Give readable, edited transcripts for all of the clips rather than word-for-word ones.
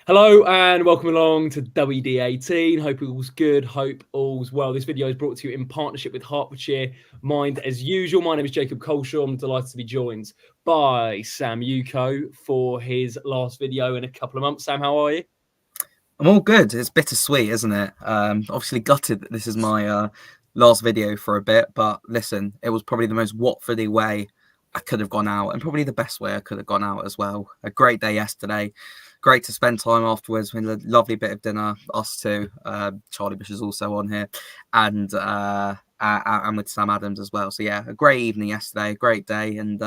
Hello and welcome along to WD18. Hope all's good. Hope all's well. This video is brought to you in partnership with Hertfordshire Mind as usual. My name is Jacob Culshaw. I'm delighted to be joined by Sam Ucko for his last video in a couple of months. Sam, how are you? I'm all good. It's bittersweet, isn't it? Obviously gutted that this is my last video for a bit, but listen, it was probably the most Watfordy way I could have gone out, and probably the best way I could have gone out as well. A great day yesterday. Great to spend time afterwards. We had a lovely bit of dinner, us two. Charlie Bush is also on here, and with Sam Adams as well. So yeah, a great evening yesterday, a great day, and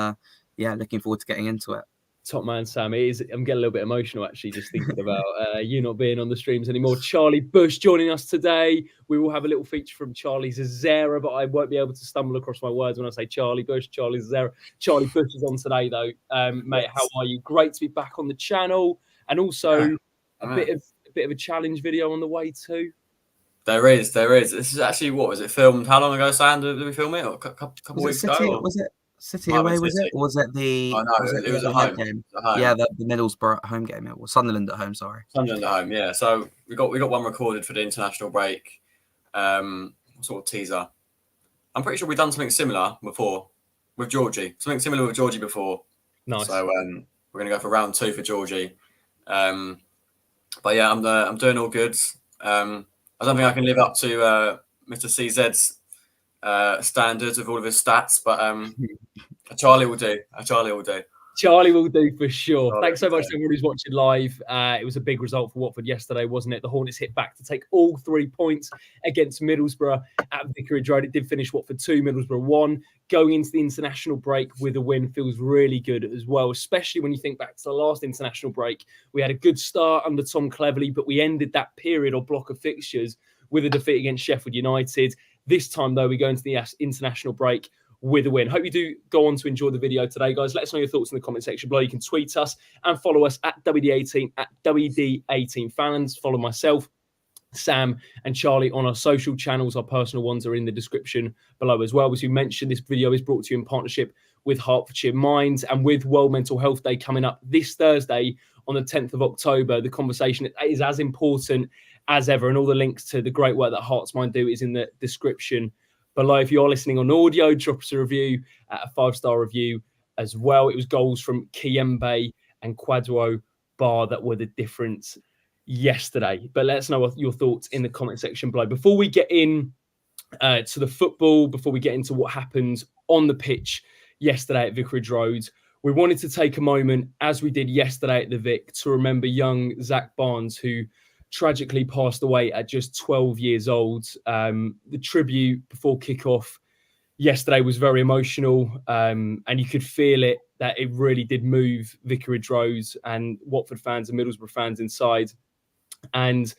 yeah, looking forward to getting into it. Top man, Sam. I'm getting a little bit emotional actually, just thinking about you not being on the streams anymore. Charlie Bush joining us today. We will have a little feature from Charlie's Zara, but I won't be able to stumble across my words when I say Charlie Bush, Charlie's Zara. Charlie Bush is on today though. Mate, how are you? Great to be back on the channel, and also a bit of a challenge video on the way too. There is. This is actually, what was it filmed? How long ago, Sam? Did we film it? Or a couple weeks ago? Was it City away? Was it? Or was it the? Oh, no, it was at home game. Yeah, the Middlesbrough home game. It was Sunderland at home. Sorry, Sunderland at home. Yeah. So we got one recorded for the international break. Sort of teaser. I'm pretty sure we've done something similar before with Georgie. Something similar with Georgie before. Nice. So we're gonna go for round 2 for Georgie. But yeah, I'm doing all good. I don't think I can live up to Mr. CZ's standards with all of his stats, but Charlie will do. Charlie will do for sure. Thanks so much to everyone who's watching live. It was a big result for Watford yesterday, wasn't it? The Hornets hit back to take all 3 points against Middlesbrough at Vicarage Road. It did finish Watford 2, Middlesbrough 1. Going into the international break with a win feels really good as well, especially when you think back to the last international break. We had a good start under Tom Cleverley, but we ended that period or block of fixtures with a defeat against Sheffield United. This time, though, we go into the international break with a win. Hope you do go on to enjoy the video today, guys. Let us know your thoughts in the comment section below. You can tweet us and follow us at WD18, at WD18fans. Follow myself, Sam and Charlie on our social channels. Our personal ones are in the description below as well. As we mentioned, this video is brought to you in partnership with Hertfordshire Minds and with World Mental Health Day coming up this Thursday on the 10th of October. The conversation is as important as ever, and all the links to the great work that Hearts Mind do is in the description below. If you are listening on audio, drop us a review, a 5-star review as well. It was goals from Kiembe and Kwadwo Baah that were the difference yesterday. But let us know your thoughts in the comment section below. Before we get in to the football, before we get into what happened on the pitch yesterday at Vicarage Road, we wanted to take a moment, as we did yesterday at the Vic, to remember young Zach Barnes, who tragically passed away at just 12 years old. The tribute before kickoff yesterday was very emotional, and you could feel it, that it really did move Vicarage Road and Watford fans and Middlesbrough fans inside. And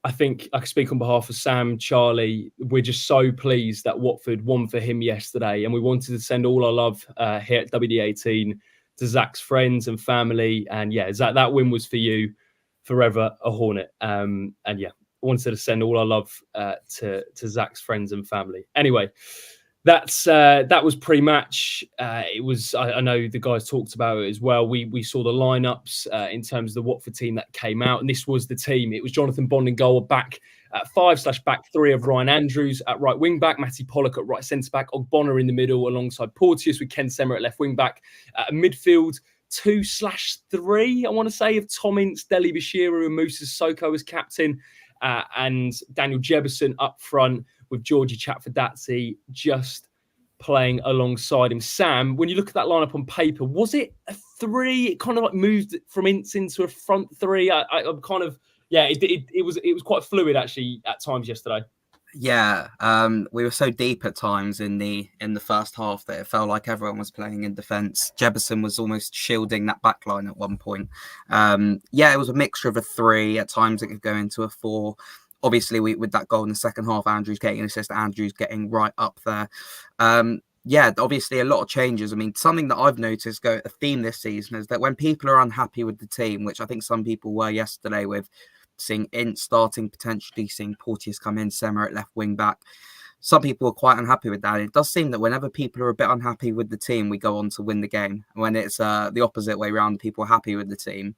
I think I can speak on behalf of Sam, Charlie. We're just so pleased that Watford won for him yesterday, and we wanted to send all our love here at WD18 to Zach's friends and family. And yeah, Zach, that win was for you. Forever a Hornet. And yeah, I wanted to send all our love to Zach's friends and family. Anyway, that was pre-match. It was, I know the guys talked about it as well. We saw the lineups in terms of the Watford team that came out, and this was the team. It was Jonathan Bond in goal, back at 5/back 3 of Ryan Andrews at right wing back, Matty Pollock at right centre back, Ogbonna in the middle alongside Porteous, with Ken Sema at left wing back, midfield 2/3, I want to say, of Tom Ince, Dele Bashiru and Moussa Sissoko as captain, and Daniel Jebbison up front with Georgie Chatfordazzi just playing alongside him. Sam, when you look at that lineup on paper, was it a 3? It kind of like moved from Ince into a front 3. I'm kind of, yeah, it was quite fluid actually at times yesterday. Yeah, we were so deep at times in the first half that it felt like everyone was playing in defence. Jebbison was almost shielding that back line at one point. Yeah, it was a mixture of a 3. At times it could go into a 4. Obviously, with that goal in the second half, Andrews getting an assist, Andrews getting right up there. Yeah, obviously a lot of changes. I mean, something that I've noticed a theme this season is that when people are unhappy with the team, which I think some people were yesterday with seeing Ince starting, potentially seeing Porteous come in, Sema at left wing back. Some people are quite unhappy with that. It does seem that whenever people are a bit unhappy with the team, we go on to win the game. When it's the opposite way around, people are happy with the team,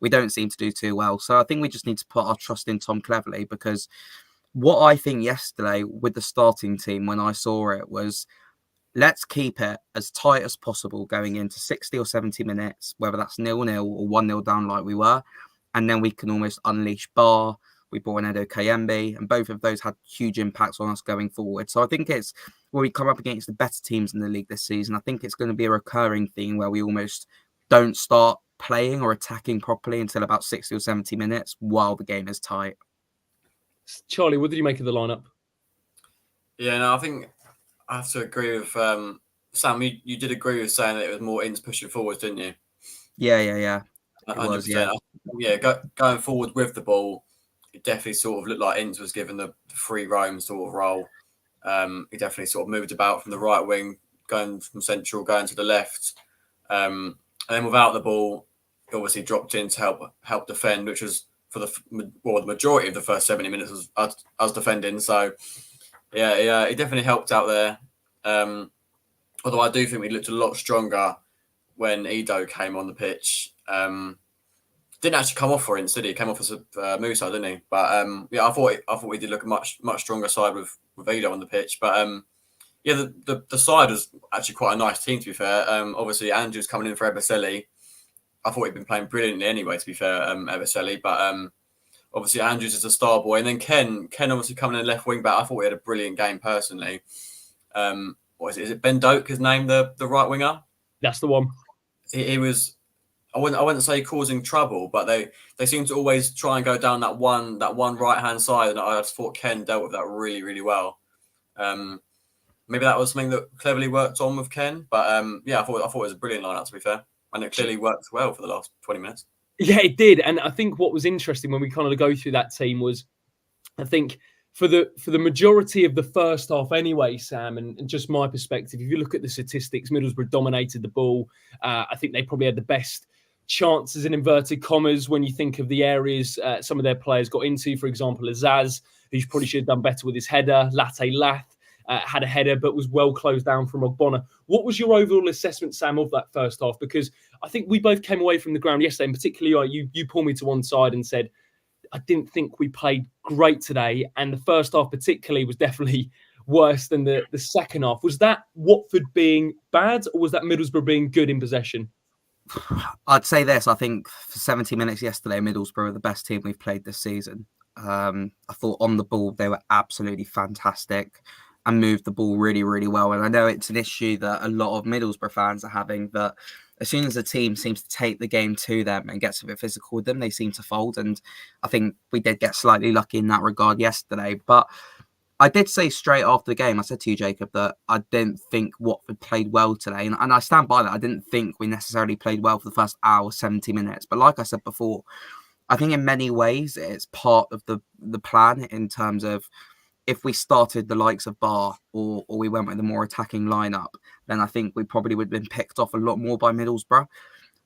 we don't seem to do too well. So I think we just need to put our trust in Tom Cleverley, because what I think yesterday with the starting team when I saw it was, let's keep it as tight as possible going into 60 or 70 minutes, whether that's 0-0 or 1-0 down like we were. And then we can almost unleash Baah. We brought in Edo Kayembe, and both of those had huge impacts on us going forward. So I think it's when we come up against the better teams in the league this season, I think it's going to be a recurring theme where we almost don't start playing or attacking properly until about 60 or 70 minutes while the game is tight. Charlie, what did you make of the lineup? Yeah, no, I think I have to agree with Sam. You did agree with saying that it was more Inns pushing forwards, didn't you? Yeah. It was, yeah. Going forward with the ball, it definitely sort of looked like Inns was given the free roam sort of role. He definitely sort of moved about from the right wing, going from central, going to the left, and then without the ball, he obviously dropped in to help defend, which was for the majority of the first 70 minutes was us defending. So yeah, he definitely helped out there. Although I do think we looked a lot stronger when Edo came on the pitch. Didn't actually come off for Inns, did he? Came off as Musa, didn't he? But I thought we did look a much stronger side with Edo on the pitch. But the side was actually quite a nice team, to be fair. Obviously Andrew's coming in for Ebeselli. I thought he'd been playing brilliantly anyway, to be fair, Ebeselli. But obviously Andrews is a star boy, and then Ken obviously coming in left wing back. I thought he had a brilliant game personally. What is it? Is it Ben Doak? His name, the right winger. That's the one. He was. I wouldn't say causing trouble, but they seem to always try and go down that one right hand side, and I just thought Ken dealt with that really, really well. Maybe that was something that Cleverley worked on with Ken, but I thought it was a brilliant lineup, to be fair, and it clearly worked well for the last 20 minutes. Yeah, it did. And I think what was interesting when we kind of go through that team was, I think for the majority of the first half anyway, Sam, and just my perspective, if you look at the statistics, Middlesbrough dominated the ball. I think they probably had the best chances in inverted commas when you think of the areas some of their players got into. For example, Azaz, who probably should have done better with his header. Latte Lath had a header but was well closed down from Ogbonna. What was your overall assessment, Sam, of that first half? Because I think we both came away from the ground yesterday, and particularly you pulled me to one side and said, I didn't think we played great today. And the first half particularly was definitely worse than the second half. Was that Watford being bad, or was that Middlesbrough being good in possession? I'd say this. I think for 70 minutes yesterday, Middlesbrough were the best team we've played this season. I thought on the ball, they were absolutely fantastic and moved the ball really, really well. And I know it's an issue that a lot of Middlesbrough fans are having, that as soon as a team seems to take the game to them and gets a bit physical with them, they seem to fold. And I think we did get slightly lucky in that regard yesterday. But I did say straight after the game, I said to you, Jacob, that I didn't think Watford played well today. And I stand by that. I didn't think we necessarily played well for the first hour, 70 minutes. But like I said before, I think in many ways it's part of the plan, in terms of if we started the likes of Baah or we went with a more attacking lineup, then I think we probably would have been picked off a lot more by Middlesbrough.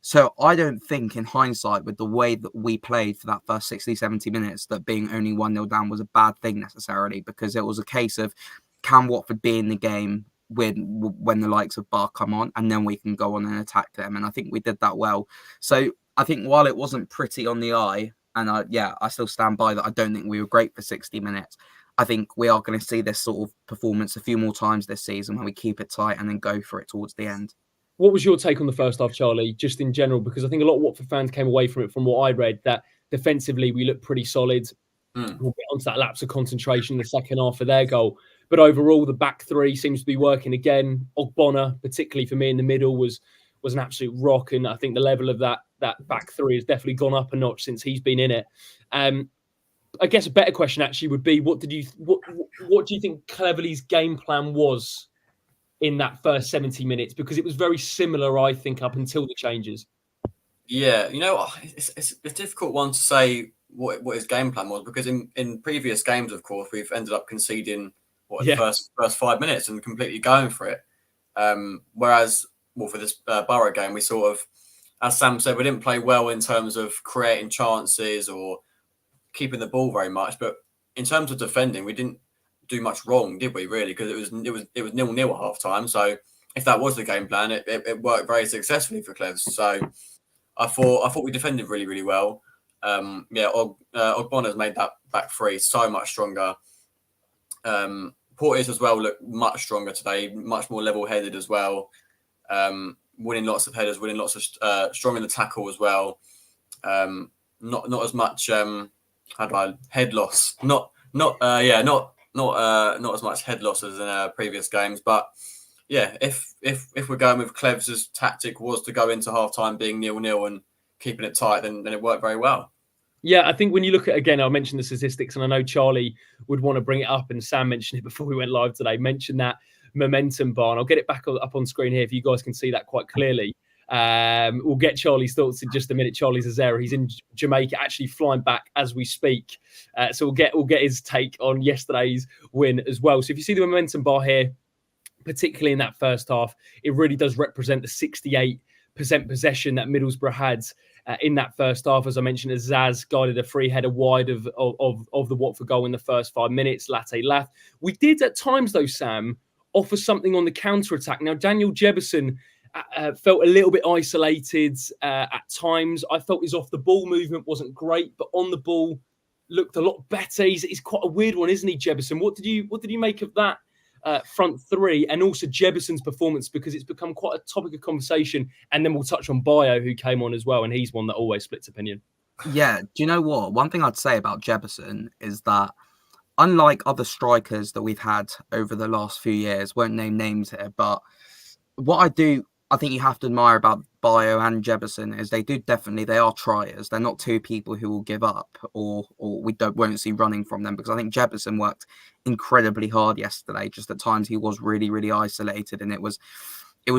So I don't think in hindsight, with the way that we played for that first 60, 70 minutes, that being only 1-0 down was a bad thing necessarily, because it was a case of, can Watford be in the game when the likes of Baah come on, and then we can go on and attack them. And I think we did that well. So I think while it wasn't pretty on the eye, and I still stand by that, I don't think we were great for 60 minutes. I think we are going to see this sort of performance a few more times this season, when we keep it tight and then go for it towards the end. What was your take on the first half, Charlie, just in general? Because I think a lot of Watford fans came away from it, from what I read, that defensively we looked pretty solid. We'll get onto that lapse of concentration in the second half for their goal. But overall, the back three seems to be working again. Ogbonna, particularly for me in the middle, was an absolute rock. And I think the level of that back three has definitely gone up a notch since he's been in it. I guess a better question actually would be, what do you think Cleverley's game plan was in that first 70 minutes? Because it was very similar, I think, up until the changes. Yeah, it's a difficult one to say what his game plan was, because in previous games, of course, we've ended up conceding the first 5 minutes and completely going for it. Whereas, for this Borough game, we sort of, as Sam said, we didn't play well in terms of creating chances or keeping the ball very much. But in terms of defending, we didn't do much wrong, did we? Really, because it was 0-0 at half time. So if that was the game plan, it worked very successfully for Clevs. So I thought we defended really, really well. Ogbonna's made that back three so much stronger. Porteous as well looked much stronger today, much more level-headed as well. Winning lots of headers, winning lots of strong in the tackle as well. Not as much head loss. Not as much head loss as in previous games. But yeah, if we're going with Clevs' tactic was to go into half-time being 0-0 and keeping it tight, then it worked very well. Yeah, I think when you look at, again, I mentioned the statistics, and I know Charlie would want to bring it up, and Sam mentioned it before we went live today, mentioned that momentum bar, and I'll get it back up on screen here if you guys can see that quite clearly. We'll get Charlie's thoughts in just a minute. Charlie's a Zara. He's in Jamaica, actually flying back as we speak. So we'll get his take on yesterday's win as well. So if you see the momentum bar here, particularly in that first half, it really does represent the 68% possession that Middlesbrough had in that first half. As I mentioned, as Zaz guided a free header wide of the Watford goal in the first 5 minutes. Latte Lath. We did at times, though, Sam, offer something on the counter-attack. Now, Daniel Jebbison felt a little bit isolated at times. I felt his off-the-ball movement wasn't great, but on the ball looked a lot better. He's quite a weird one, isn't he, Jebbison? What did you make of that front three, and also Jebbison's performance, because it's become quite a topic of conversation? And then we'll touch on Baah, who came on as well, and he's one that always splits opinion. Yeah, do you know what? One thing I'd say about Jebbison is that, unlike other strikers that we've had over the last few years, won't name names here, but what I think you have to admire about Baah and Jebbison is they are triers. They're not two people who will give up or won't see running from them, because I think Jebbison worked incredibly hard yesterday. Just at times he was really, really isolated, and it was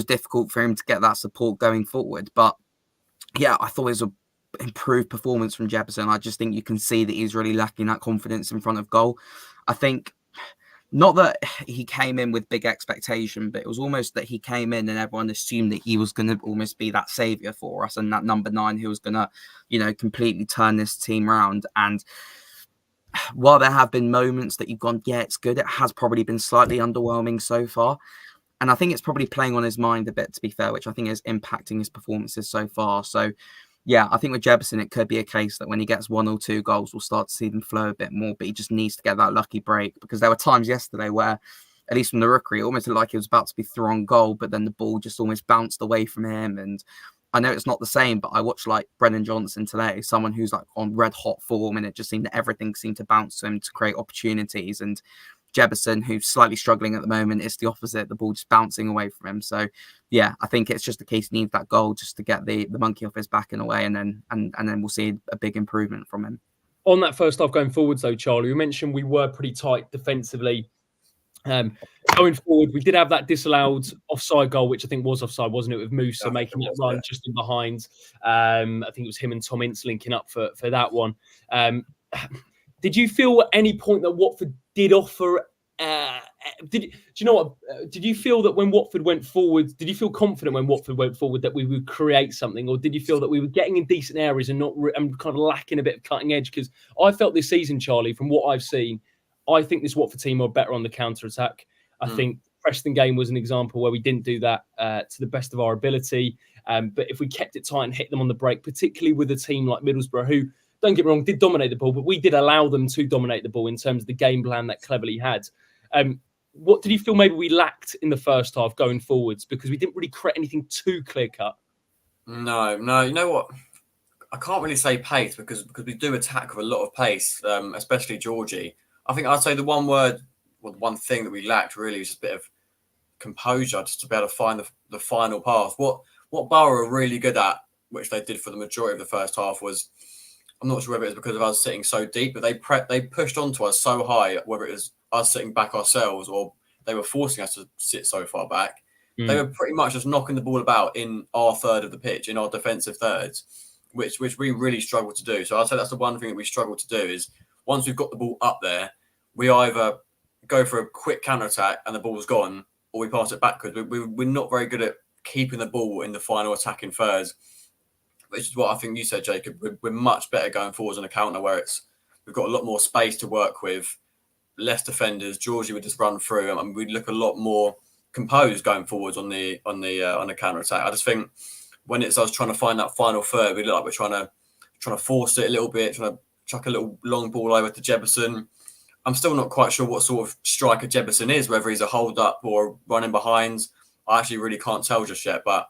difficult for him to get that support going forward. But yeah, I thought it was an improved performance from Jebbison. I just think you can see that he's really lacking that confidence in front of goal. I think, not that he came in with big expectation, but it was almost that he came in and everyone assumed that he was going to almost be that saviour for us, and that number 9 who was going to, completely turn this team around. And while there have been moments that you've gone, yeah, it's good, it has probably been slightly underwhelming so far. And I think it's probably playing on his mind a bit, to be fair, which I think is impacting his performances so far. So yeah, I think with Jebbison, it could be a case that when he gets 1 or 2 goals, we'll start to see them flow a bit more, but he just needs to get that lucky break, because there were times yesterday where, at least from the rookery, it almost looked like he was about to be through on goal, but then the ball just almost bounced away from him. And I know it's not the same, but I watched like Brennan Johnson today, someone who's like on red hot form, and it just seemed that everything seemed to bounce to him to create opportunities. And Jebbison, who's slightly struggling at the moment, is the opposite, the ball just bouncing away from him. So yeah, I think it's just a case he needs that goal just to get the monkey off his back in a way, and then we'll see a big improvement from him. On that first half going forwards, though, Charlie, you mentioned we were pretty tight defensively. Going forward, we did have that disallowed offside goal, which I think was offside, wasn't it, with Musa making that run just in behind. I think it was him and Tom Ince linking up for that one. Did you feel at any point that Watford did offer? Do you know what? Did you feel that when Watford went forward, did you feel confident when Watford went forward that we would create something, or did you feel that we were getting in decent areas and and kind of lacking a bit of cutting edge? Because I felt this season, Charlie, from what I've seen, I think this Watford team are better on the counter attack. I think Preston game was an example where we didn't do that to the best of our ability. But if we kept it tight and hit them on the break, particularly with a team like Middlesbrough, who, don't get me wrong, did dominate the ball, but we did allow them to dominate the ball in terms of the game plan that Cleverley had. What did you feel maybe we lacked in the first half going forwards? Because we didn't really create anything too clear-cut. No. You know what? I can't really say pace, because we do attack with a lot of pace, especially Georgie. I think I'd say the one thing that we lacked really was just a bit of composure, just to be able to find the final path. What Baah are really good at, which they did for the majority of the first half, was, I'm not sure whether it was because of us sitting so deep, but they pushed onto us so high, whether it was us sitting back ourselves or they were forcing us to sit so far back. They were pretty much just knocking the ball about in our third of the pitch, in our defensive thirds, which we really struggled to do. So I'd say that's the one thing that we struggle to do, is once we've got the ball up there, we either go for a quick counter-attack and the ball's gone, or we pass it backwards. We're not very good at keeping the ball in the final attacking thirds, which is what I think you said, Jacob. We're much better going forwards on a counter, where we've got a lot more space to work with, less defenders. Georgie would just run through, and we'd look a lot more composed going forwards on the counter attack. I just think when it's us trying to find that final third, we look like we're trying to force it a little bit, trying to chuck a little long ball over to Jebbison. I'm still not quite sure what sort of striker Jebbison is, whether he's a hold up or running behind. I actually really can't tell just yet, but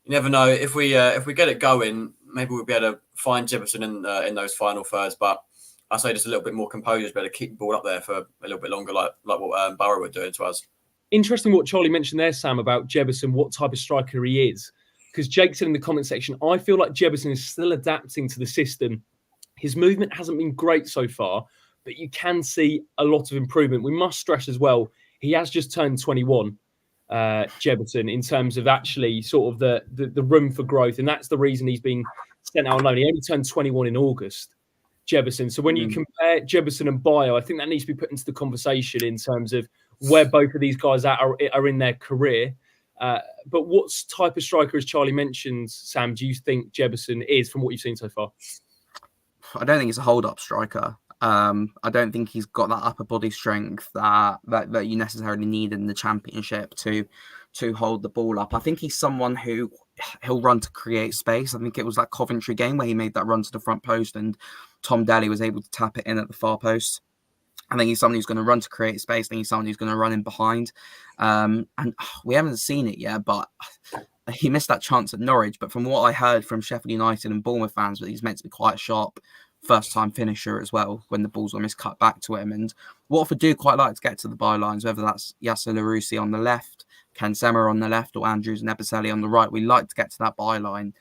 you never know. If we get it going, maybe we'll be able to find Jebbison in those final thirds. But I say just a little bit more composure, better keep the ball up there for a little bit longer, like what Baah were doing to us. Interesting what Charlie mentioned there, Sam, about Jebbison, what type of striker he is. Because Jake said in the comment section, I feel like Jebbison is still adapting to the system. His movement hasn't been great so far, but you can see a lot of improvement. We must stress as well, he has just turned 21, Jebbison, in terms of actually sort of the room for growth. And that's the reason he's been sent out on loan. He only turned 21 in August, Jebbison. So when you compare Jebbison and Baah, I think that needs to be put into the conversation in terms of where both of these guys are in their career. But what type of striker, as Charlie mentioned, Sam, do you think Jebbison is from what you've seen so far? I don't think he's a hold-up striker. I don't think he's got that upper body strength that you necessarily need in the Championship to hold the ball up. I think he's someone who he'll run to create space. I think it was that Coventry game where he made that run to the front post and Tom Daly was able to tap it in at the far post. I think he's someone who's going to run to create space. I think he's someone who's going to run in behind. And we haven't seen it yet, but he missed that chance at Norwich. But from what I heard from Sheffield United and Bournemouth fans, he's meant to be quite a sharp first-time finisher as well when the balls were miscut back to him. And Watford do quite like to get to the bylines, whether that's Yasser Larouci on the left, Ken Sema on the left, or Andrews and Ebicelli on the right. We like to get to that byline.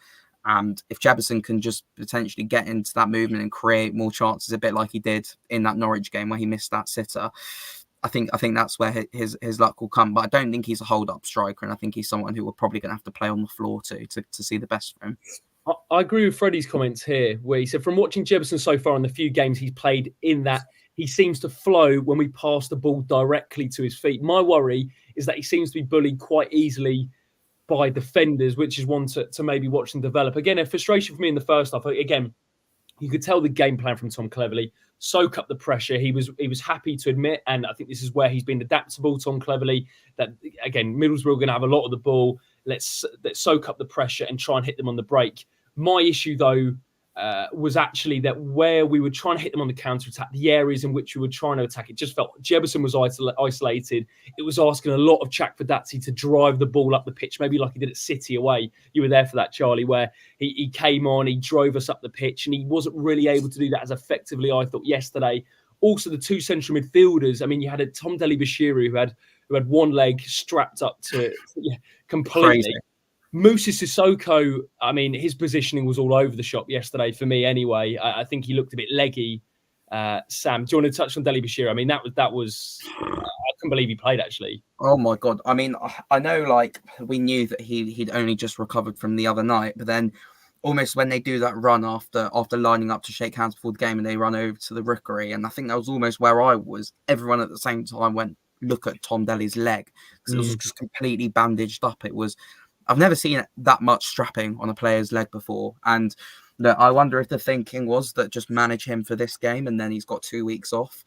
And if Jebbison can just potentially get into that movement and create more chances, a bit like he did in that Norwich game where he missed that sitter, I think that's where his luck will come. But I don't think he's a hold-up striker, and I think he's someone who we're probably going to have to play on the floor to see the best from him. I agree with Freddie's comments here, where he said, from watching Jebbison so far in the few games he's played, in that he seems to flow when we pass the ball directly to his feet. My worry is that he seems to be bullied quite easily by defenders, which is one to maybe watch and develop. Again, a frustration for me in the first half. Again, you could tell the game plan from Tom Cleverley. Soak up the pressure. He was happy to admit, and I think this is where he's been adaptable, Tom Cleverley, that, again, Middlesbrough are going to have a lot of the ball. Let's soak up the pressure and try and hit them on the break. My issue, though, was actually that where we were trying to hit them on the counter-attack, the areas in which we were trying to attack, it just felt Jebbison was isolated. It was asking a lot of Chakvedadze to drive the ball up the pitch, maybe like he did at City away. You were there for that, Charlie, where he came on, he drove us up the pitch, and he wasn't really able to do that as effectively, I thought, yesterday. Also, the two central midfielders, I mean, you had a Tom Dele-Bashiru who had one leg strapped up to completely. Crazy. Moussa Sissoko, I mean, his positioning was all over the shop yesterday for me anyway. I think he looked a bit leggy. Sam, do you want to touch on Dele-Bashiru? I mean, that was I couldn't believe he played, actually. Oh, my God. I mean, I know, like, we knew that he'd only just recovered from the other night, but then almost when they do that run after lining up to shake hands before the game and they run over to the rookery, and I think that was almost where I was. Everyone at the same time went, look at Tom Dele's leg, because it was just completely bandaged up. I've never seen that much strapping on a player's leg before. And I wonder if the thinking was that just manage him for this game and then he's got 2 weeks off.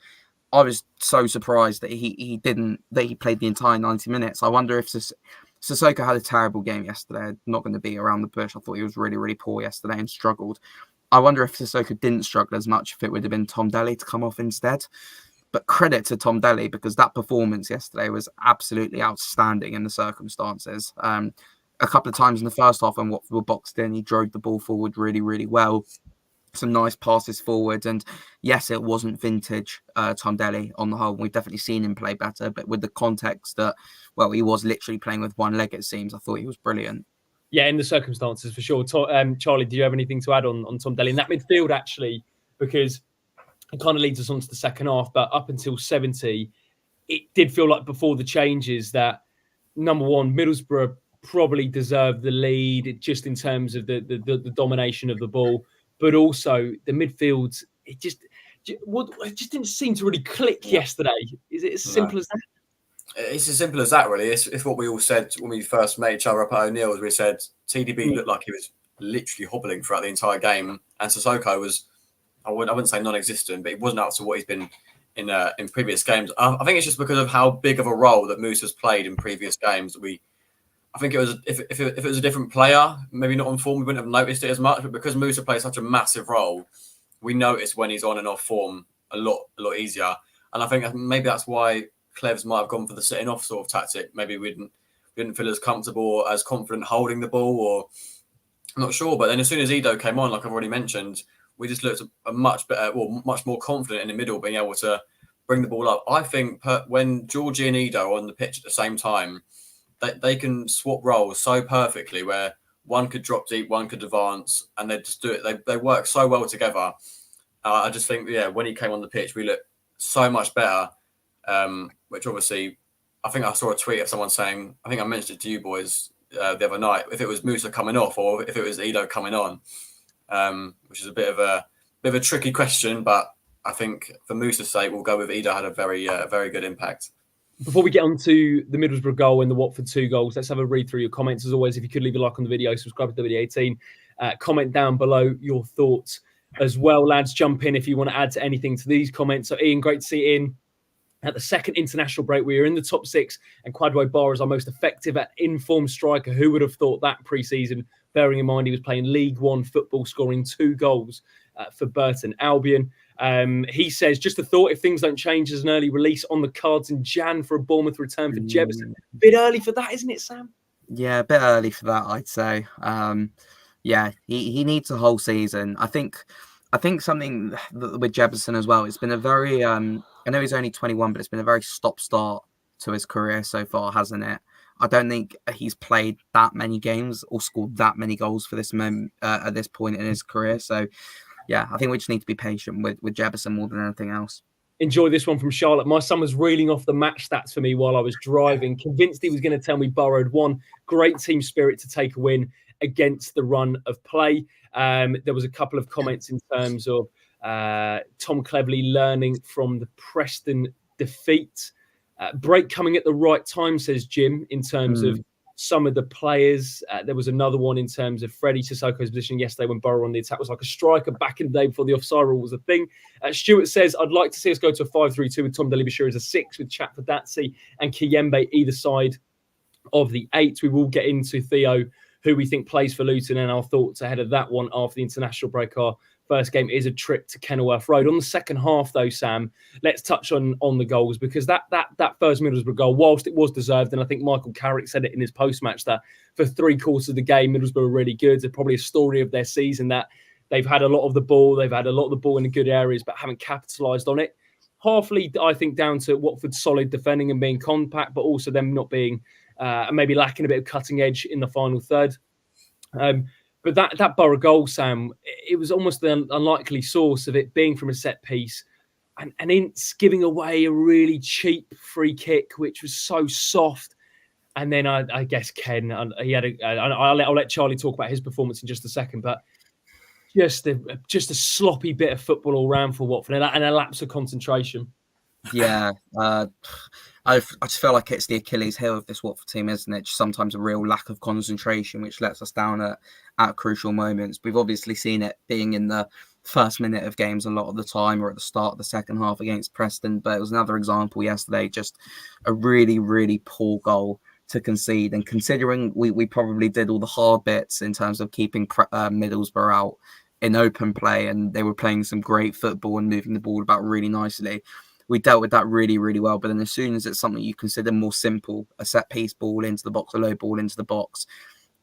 I was so surprised that he played the entire 90 minutes. I wonder if Sissoko had a terrible game yesterday. I'm not going to be around the bush. I thought he was really, really poor yesterday and struggled. I wonder if Sissoko didn't struggle as much if it would have been Tom Dele to come off instead. But credit to Tom Dele, because that performance yesterday was absolutely outstanding in the circumstances. A couple of times in the first half when Watford were boxed in, he drove the ball forward really, really well. Some nice passes forward. And yes, it wasn't vintage Tom Dele on the whole. We've definitely seen him play better. But with the context that, well, he was literally playing with one leg, it seems, I thought he was brilliant. Yeah, in the circumstances, for sure. Charlie, do you have anything to add on Tom Dele? In that midfield, actually, because it kind of leads us on to the second half. But up until 70, it did feel like before the changes that, number one, Middlesbrough probably deserved the lead just in terms of the domination of the ball, but also the midfield, it just didn't seem to really click yesterday. Is it as simple as that? It's as simple as that, really. It's what we all said when we first met each other up at O'Neill's. We said TDB looked like he was literally hobbling throughout the entire game, and Sissoko was, I wouldn't say non-existent, but he wasn't up to what he's been in previous games. I think it's just because of how big of a role that Moose has played in previous games that I think it was if it was a different player, maybe not on form, we wouldn't have noticed it as much. But because Musa plays such a massive role, we notice when he's on and off form a lot easier. And I think maybe that's why Clevs might have gone for the sitting off sort of tactic. Maybe we didn't feel as comfortable or as confident holding the ball, or I'm not sure. But then as soon as Ido came on, like I've already mentioned, we just looked a much better, much more confident in the middle, being able to bring the ball up. I think when Georgie and Ido are on the pitch at the same time, they can swap roles so perfectly where one could drop deep, one could advance, and they just do it. They work so well together. I just think, when he came on the pitch, we looked so much better, which obviously, I think I saw a tweet of someone saying, I think I mentioned it to you boys the other night, if it was Musa coming off or if it was Ido coming on, which is a bit of a tricky question, but I think for Musa's sake, we'll go with Ido had a very good impact. Before we get on to the Middlesbrough goal and the Watford 2 goals, let's have a read through your comments. As always, if you could leave a like on the video, subscribe to WD18, comment down below your thoughts as well. Lads, jump in if you want to add to anything to these comments. So Ian, great to see Ian. At the second international break, we are in the top 6 and Kwadwo Baah is our most effective at informed striker. Who would have thought that pre-season, bearing in mind he was playing League One football, scoring 2 goals for Burton Albion. He says, just a thought, if things don't change, as an early release on the cards in Jan for a Bournemouth return for Jebbison. Bit early for that, isn't it, Sam? Yeah, a bit early for that, I'd say. He needs a whole season. I think something with Jebbison as well, it's been a very, I know he's only 21, but it's been a very stop-start to his career so far, hasn't it? I don't think he's played that many games or scored that many goals for this moment at this point in his career. So, yeah, I think we just need to be patient with Jebbison more than anything else. Enjoy this one from Charlotte. My son was reeling off the match stats for me while I was driving, convinced he was going to tell me Borough had won. Great team spirit to take a win against the run of play. There was a couple of comments in terms of Tom Cleverley learning from the Preston defeat. Break coming at the right time, says Jim, in terms of some of the players. There was another one in terms of Freddie Sissoko's position yesterday when Borough on the attack was like a striker back in the day before the offside rule was a thing. Stuart says, I'd like to see us go to a 5-3-2 with Tom Delibashire as a 6 with Chatford Datsy and Kiyembe either side of the 8. We will get into Theo, who we think plays for Luton, and our thoughts ahead of that one after the international break. Our first game is a trip to Kenilworth Road. On the second half, though, Sam, let's touch on the goals, because that first Middlesbrough goal, whilst it was deserved, and I think Michael Carrick said it in his post-match, that for 3/4 of the game, Middlesbrough were really good. They're probably a story of their season that they've had a lot of the ball. They've had a lot of the ball in the good areas, but haven't capitalised on it. Halfly, I think, down to Watford's solid defending and being compact, but also them not being maybe lacking a bit of cutting edge in the final third. But that Borough goal, Sam, it was almost the unlikely source of it being from a set piece, and Ince giving away a really cheap free kick, which was so soft. And then I guess Ken, he had I'll let Charlie talk about his performance in just a second, but just a sloppy bit of football all round for Watford and a lapse of concentration. Yeah, I just feel like it's the Achilles heel of this Watford team, isn't it? Just sometimes a real lack of concentration, which lets us down at crucial moments. We've obviously seen it being in the first minute of games a lot of the time, or at the start of the second half against Preston. But it was another example yesterday, just a really, really poor goal to concede. And considering we probably did all the hard bits in terms of keeping Middlesbrough out in open play, and they were playing some great football and moving the ball about really nicely, we dealt with that really, really well. But then as soon as it's something you consider more simple, a set-piece ball into the box, a low ball into the box,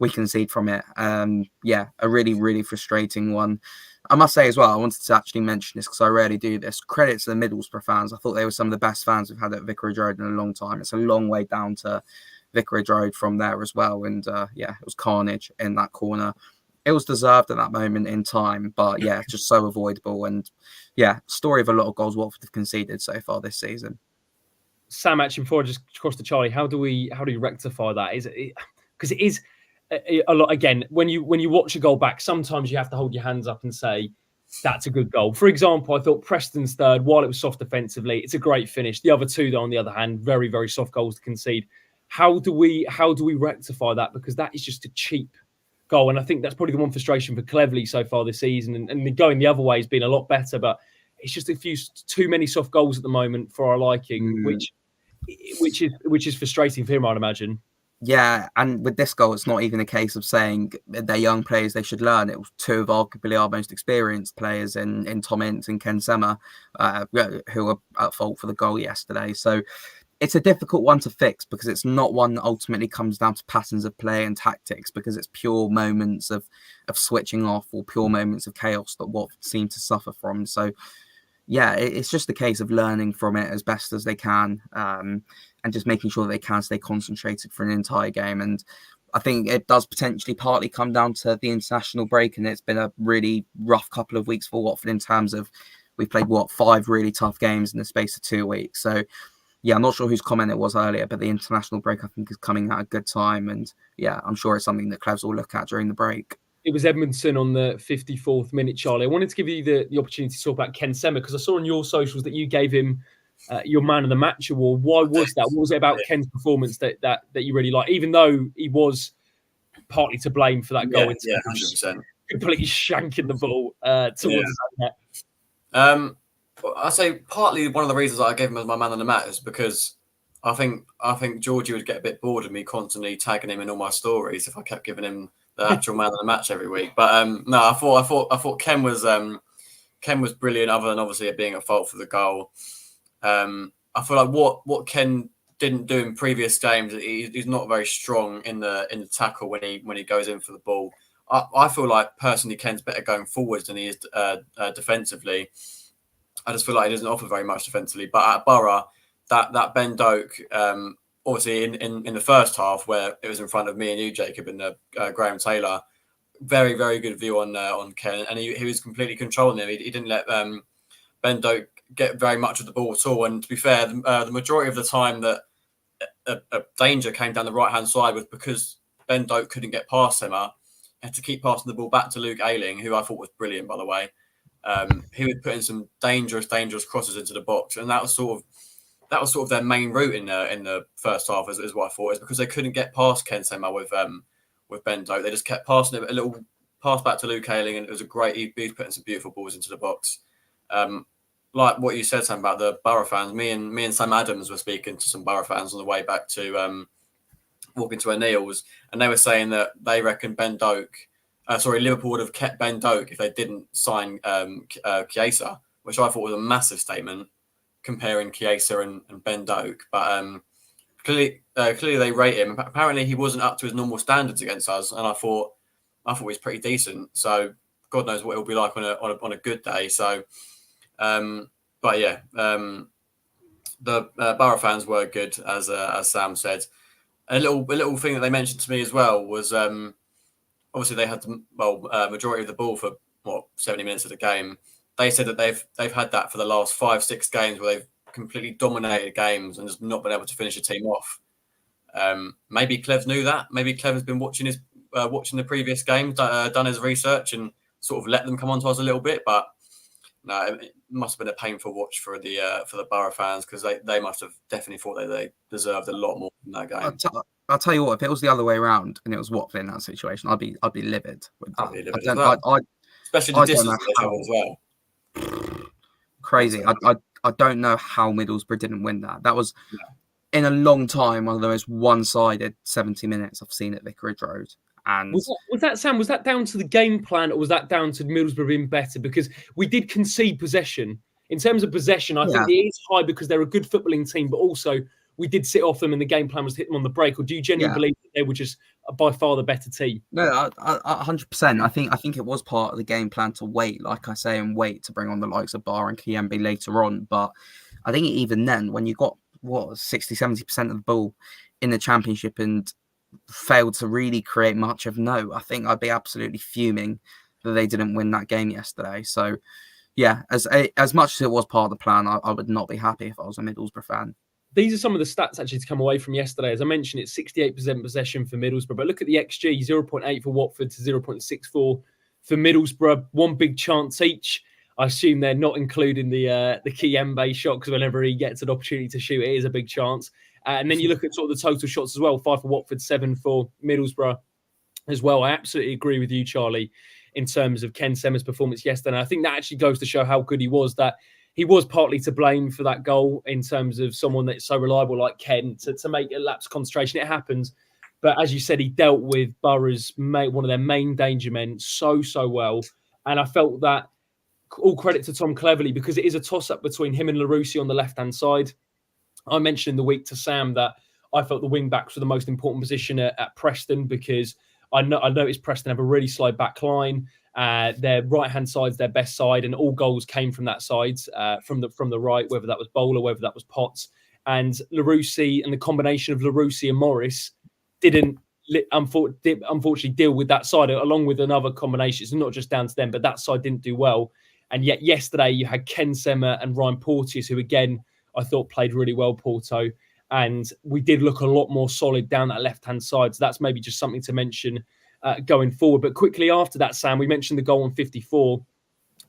we concede from it. A really, really frustrating one. I must say as well, I wanted to actually mention this because I rarely do this. Credit to the Middlesbrough fans. I thought they were some of the best fans we've had at Vicarage Road in a long time. It's a long way down to Vicarage Road from there as well. And it was carnage in that corner. It was deserved at that moment in time, but just so avoidable. And story of a lot of goals Watford have conceded so far this season. Sam, actually, before I just cross to Charlie, how do we rectify that? Is it because it is a lot? Again, when you watch a goal back, sometimes you have to hold your hands up and say that's a good goal. For example, I thought Preston's third, while it was soft defensively, it's a great finish. The other two, though, on the other hand, very, very soft goals to concede. How do we rectify that? Because that is just a cheap goal, and I think that's probably the one frustration for Cleverley so far this season. And going the other way has been a lot better, but it's just too many soft goals at the moment for our liking, which is frustrating for him, I'd imagine. Yeah, and with this goal, it's not even a case of saying they're young players, they should learn. It was two of arguably our most experienced players in Tom Ince and Ken Sema, who were at fault for the goal yesterday. So it's a difficult one to fix because it's not one that ultimately comes down to patterns of play and tactics, because it's pure moments of switching off or pure moments of chaos that Watford seem to suffer from. So yeah, it's just a case of learning from it as best as they can, and just making sure that they can stay concentrated for an entire game. And I think it does potentially partly come down to the international break, and it's been a really rough couple of weeks for Watford in terms of we've played 5 really tough games in the space of 2 weeks. So yeah, I'm not sure whose comment it was earlier, but the international break I think is coming at a good time, and yeah, I'm sure it's something that Clevs will look at during the break. It was Edmondson on the 54th minute, Charlie. I wanted to give you the opportunity to talk about Ken Sema, because I saw on your socials that you gave him your man of the match award. Why was that? What was it about Ken's performance that you really liked, even though he was partly to blame for that goal? Yeah, 100%. Completely shanking the ball towards the net. I'd say partly one of the reasons I gave him as my man of the match is because I think Georgie would get a bit bored of me constantly tagging him in all my stories if I kept giving him the actual man of the match every week. But no, I thought Ken was brilliant, other than obviously it being at fault for the goal. I feel like what Ken didn't do in previous games, he's not very strong in the tackle when he goes in for the ball. I feel like personally Ken's better going forwards than he is defensively. I just feel like he doesn't offer very much defensively. But at Borough, that Ben Doak, obviously in the first half where it was in front of me and you, Jacob, and Graham Taylor, very, very good view on Ken, and he was completely controlling him. He didn't let Ben Doak get very much of the ball at all. And to be fair, the majority of the time that a danger came down the right-hand side was because Ben Doak couldn't get past Sema, had to keep passing the ball back to Luke Ayling, who I thought was brilliant, by the way. He would put in some dangerous crosses into the box, and that was sort of their main route in the first half, is what I thought, is because they couldn't get past Ken Sema with Ben Doak. They just kept passing it, a little pass back to Luke Ayling, and it was a great. He was putting some beautiful balls into the box. Like what you said, Sam, about the Borough fans. Me and Sam Adams were speaking to some Borough fans on the way back to walking to O'Neill's, and they were saying that they reckon Liverpool would have kept Ben Doak if they didn't sign Chiesa, which I thought was a massive statement comparing Chiesa and Ben Doak. But clearly they rate him. Apparently he wasn't up to his normal standards against us, and I thought he was pretty decent. So God knows what it'll be like on a good day. So, but yeah, the Borough fans were good, as Sam said. A little thing that they mentioned to me as well was obviously they had the majority of the ball for 70 minutes of the game. They said that they've had that for the last 5-6 games where they've completely dominated games and just not been able to finish a team off. Maybe Clevs knew that. Maybe Clevs has been watching the previous games, done his research, and sort of let them come onto us a little bit. But no, it must have been a painful watch for the Borough fans, because they must have definitely thought that they deserved a lot more from that game. I'll tell you what, if it was the other way around and it was Watford in that situation, I'd be livid. I'd be livid as well. Especially the distance as well. Crazy. I don't know how Middlesbrough didn't win that. That was in a long time one of the most one-sided 70 minutes I've seen at Vicarage Road. And was that Sam? Was that down to the game plan, or was that down to Middlesbrough being better? Because we did concede possession. In terms of possession, I think it is high because they're a good footballing team, but also we did sit off them and the game plan was to hit them on the break. Or do you genuinely believe that they were just by far the better team? No, 100%. I think it was part of the game plan to wait, like I say, and wait to bring on the likes of Baah and Kiembe later on. But I think even then, when you got 60-70% of the ball in the Championship and failed to really create much of I think I'd be absolutely fuming that they didn't win that game yesterday. So yeah, as much as it was part of the plan, I would not be happy if I was a Middlesbrough fan. These are some of the stats actually to come away from yesterday. As I mentioned, it's 68% possession for Middlesbrough. But look at the XG, 0.8 for Watford to 0.64 for Middlesbrough. One big chance each. I assume they're not including the Kiembe shot, because whenever he gets an opportunity to shoot, it is a big chance. And then you look at sort of the total shots as well. 5 for Watford, 7 for Middlesbrough as well. I absolutely agree with you, Charlie, in terms of Ken Sema's performance yesterday. And I think that actually goes to show how good he was, that he was partly to blame for that goal in terms of someone that's so reliable like Ken to make a lapse concentration. It happens. But as you said, he dealt with Borough's one of their main danger men so well. And I felt that all credit to Tom Cleverley, because it is a toss-up between him and Larousse on the left-hand side. I mentioned in the week to Sam that I felt the wing-backs were the most important position at Preston, because I noticed Preston have a really slow back line. Their right-hand side's their best side, and all goals came from that side, from the right, whether that was Bowler, whether that was Potts. And Larousse, and the combination of Larousse and Morris didn't unfortunately deal with that side, along with another combination. It's not just down to them, but that side didn't do well. And yet yesterday you had Ken Sema and Ryan Porteous, who again I thought played really well, Porto. And we did look a lot more solid down that left-hand side. So that's maybe just something to mention going forward. But quickly after that, Sam, we mentioned the goal on 54.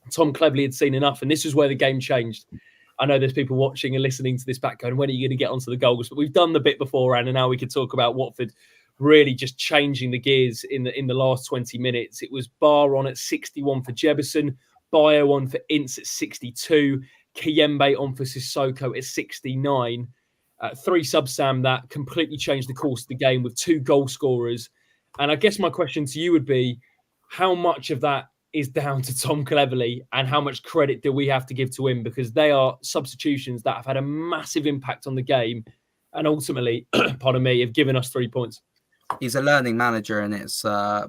Tom Cleverley had seen enough, and this is where the game changed. I know there's people watching and listening to this back going, when are you going to get onto the goals? But we've done the bit beforehand, and now we can talk about Watford really just changing the gears in the last 20 minutes. It was Baah on at 61 for Jebbison, Baah on for Ince at 62, Kiyembe on for Sissoko at 69. 3 subs, Sam, that completely changed the course of the game with 2 goal scorers. And I guess my question to you would be, how much of that is down to Tom Cleverley, and how much credit do we have to give to him? Because they are substitutions that have had a massive impact on the game, and ultimately, pardon me, have given us 3 points. He's a learning manager, and it's I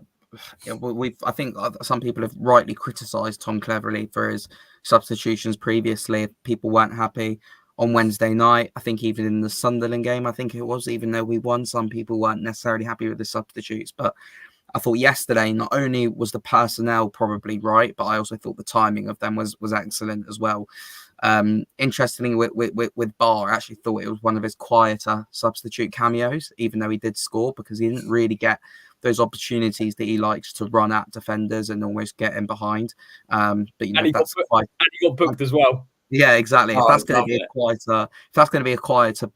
think some people have rightly criticised Tom Cleverley for his substitutions previously. If people weren't happy on Wednesday night, I think even in the Sunderland game, I think it was, even though we won, some people weren't necessarily happy with the substitutes. But I thought yesterday, not only was the personnel probably right, but I also thought the timing of them was excellent as well. Interestingly, with Baah, I actually thought it was one of his quieter substitute cameos, even though he did score, because he didn't really get those opportunities that he likes to run at defenders and almost get in behind. But you know, and he got booked as well. Yeah, exactly. If that's going to be a quieter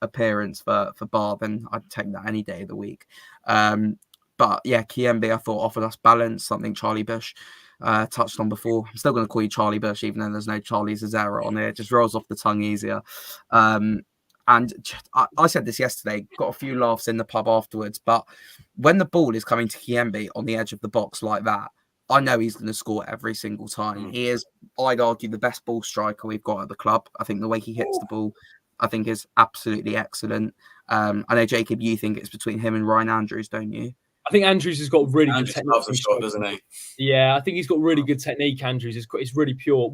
appearance for Baah, then I'd take that any day of the week. But yeah, Kiyembe, I thought, offered us balance, something Charlie Bush touched on before. I'm still going to call you Charlie Bush, even though there's no Charlie Zara on there. It just rolls off the tongue easier. And I said this yesterday, got a few laughs in the pub afterwards, but when the ball is coming to Kiyembe on the edge of the box like that, I know he's going to score every single time. He is, I'd argue, the best ball striker we've got at the club. I think the way he hits the ball, I think, is absolutely excellent. I know, Jacob, you think it's between him and Ryan Andrews, don't you? I think Andrews has got really good technique. Loves the shot, doesn't he? Yeah, I think he's got really good technique. Andrews it's really pure.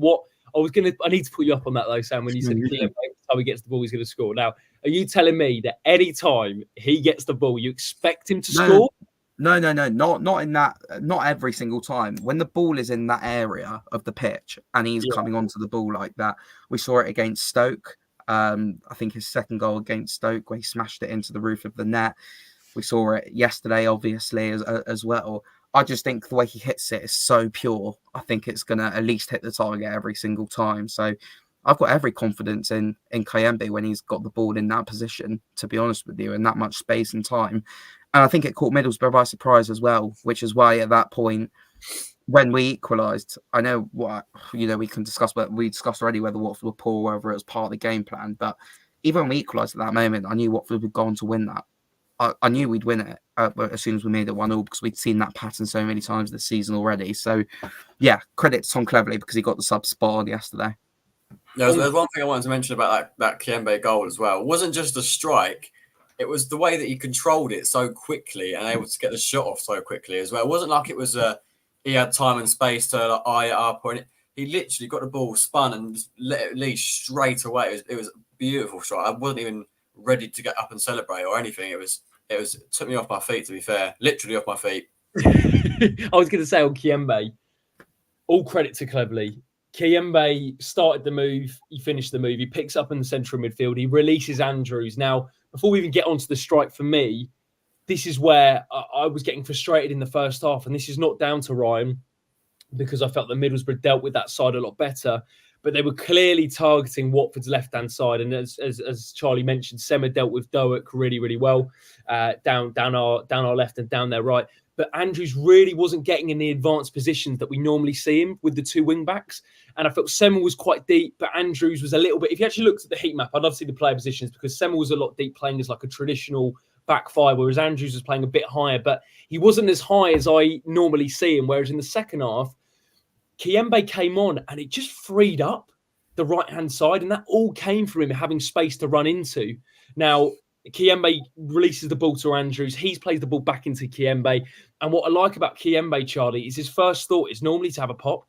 I need to put you up on that though, Sam. When you said every time he gets the ball, he's going to score. Now, are you telling me that any time he gets the ball, you expect him to score? No, not in that. Not every single time. When the ball is in that area of the pitch and he's coming onto the ball like that, we saw it against Stoke. I think his second goal against Stoke, where he smashed it into the roof of the net. We saw it yesterday, obviously, as well. I just think the way he hits it is so pure. I think it's going to at least hit the target every single time. So I've got every confidence in Kiyembe when he's got the ball in that position, to be honest with you, in that much space and time. And I think it caught Middlesbrough by surprise as well, which is why at that point, when we equalised, I know we can discuss, but we discussed already whether Watford were poor, whether it was part of the game plan. But even when we equalised at that moment, I knew Watford would go on to win that. I knew we'd win it as soon as we made it 1-0, because we'd seen that pattern so many times this season already. So, yeah, credit to Tom Cleverley because he got the sub spot on yesterday. There's one thing I wanted to mention about that Kiyembe goal as well. It wasn't just a strike. It was the way that he controlled it so quickly and able to get the shot off so quickly as well. It wasn't like it was he had time and space to eye it up. He literally got the ball, spun, and just let it lead straight away. It was a beautiful shot. I wasn't even ready to get up and celebrate or anything. It took me off my feet, to be fair. Literally off my feet. I was going to say on Kiyembe, all credit to Cleverley. Kiyembe started the move. He finished the move. He picks up in the central midfield. He releases Andrews. Now, before we even get onto the strike, for me, this is where I was getting frustrated in the first half. And this is not down to Ryan, because I felt that Middlesbrough dealt with that side a lot better. But they were clearly targeting Watford's left-hand side. And as Charlie mentioned, Sema dealt with Doak really, really well down our left and down their right. But Andrews really wasn't getting in the advanced positions that we normally see him with the 2 wing-backs. And I felt Sema was quite deep, but Andrews was a little bit... If you actually looked at the heat map, I'd love to see the player positions, because Sema was a lot deep, playing as like a traditional back five, whereas Andrews was playing a bit higher, but he wasn't as high as I normally see him. Whereas in the second half, Kiembe came on and it just freed up the right-hand side, and that all came from him having space to run into. Now, Kiembe releases the ball to Andrews. He's played the ball back into Kiembe. And what I like about Kiembe, Charlie, is his first thought is normally to have a pop.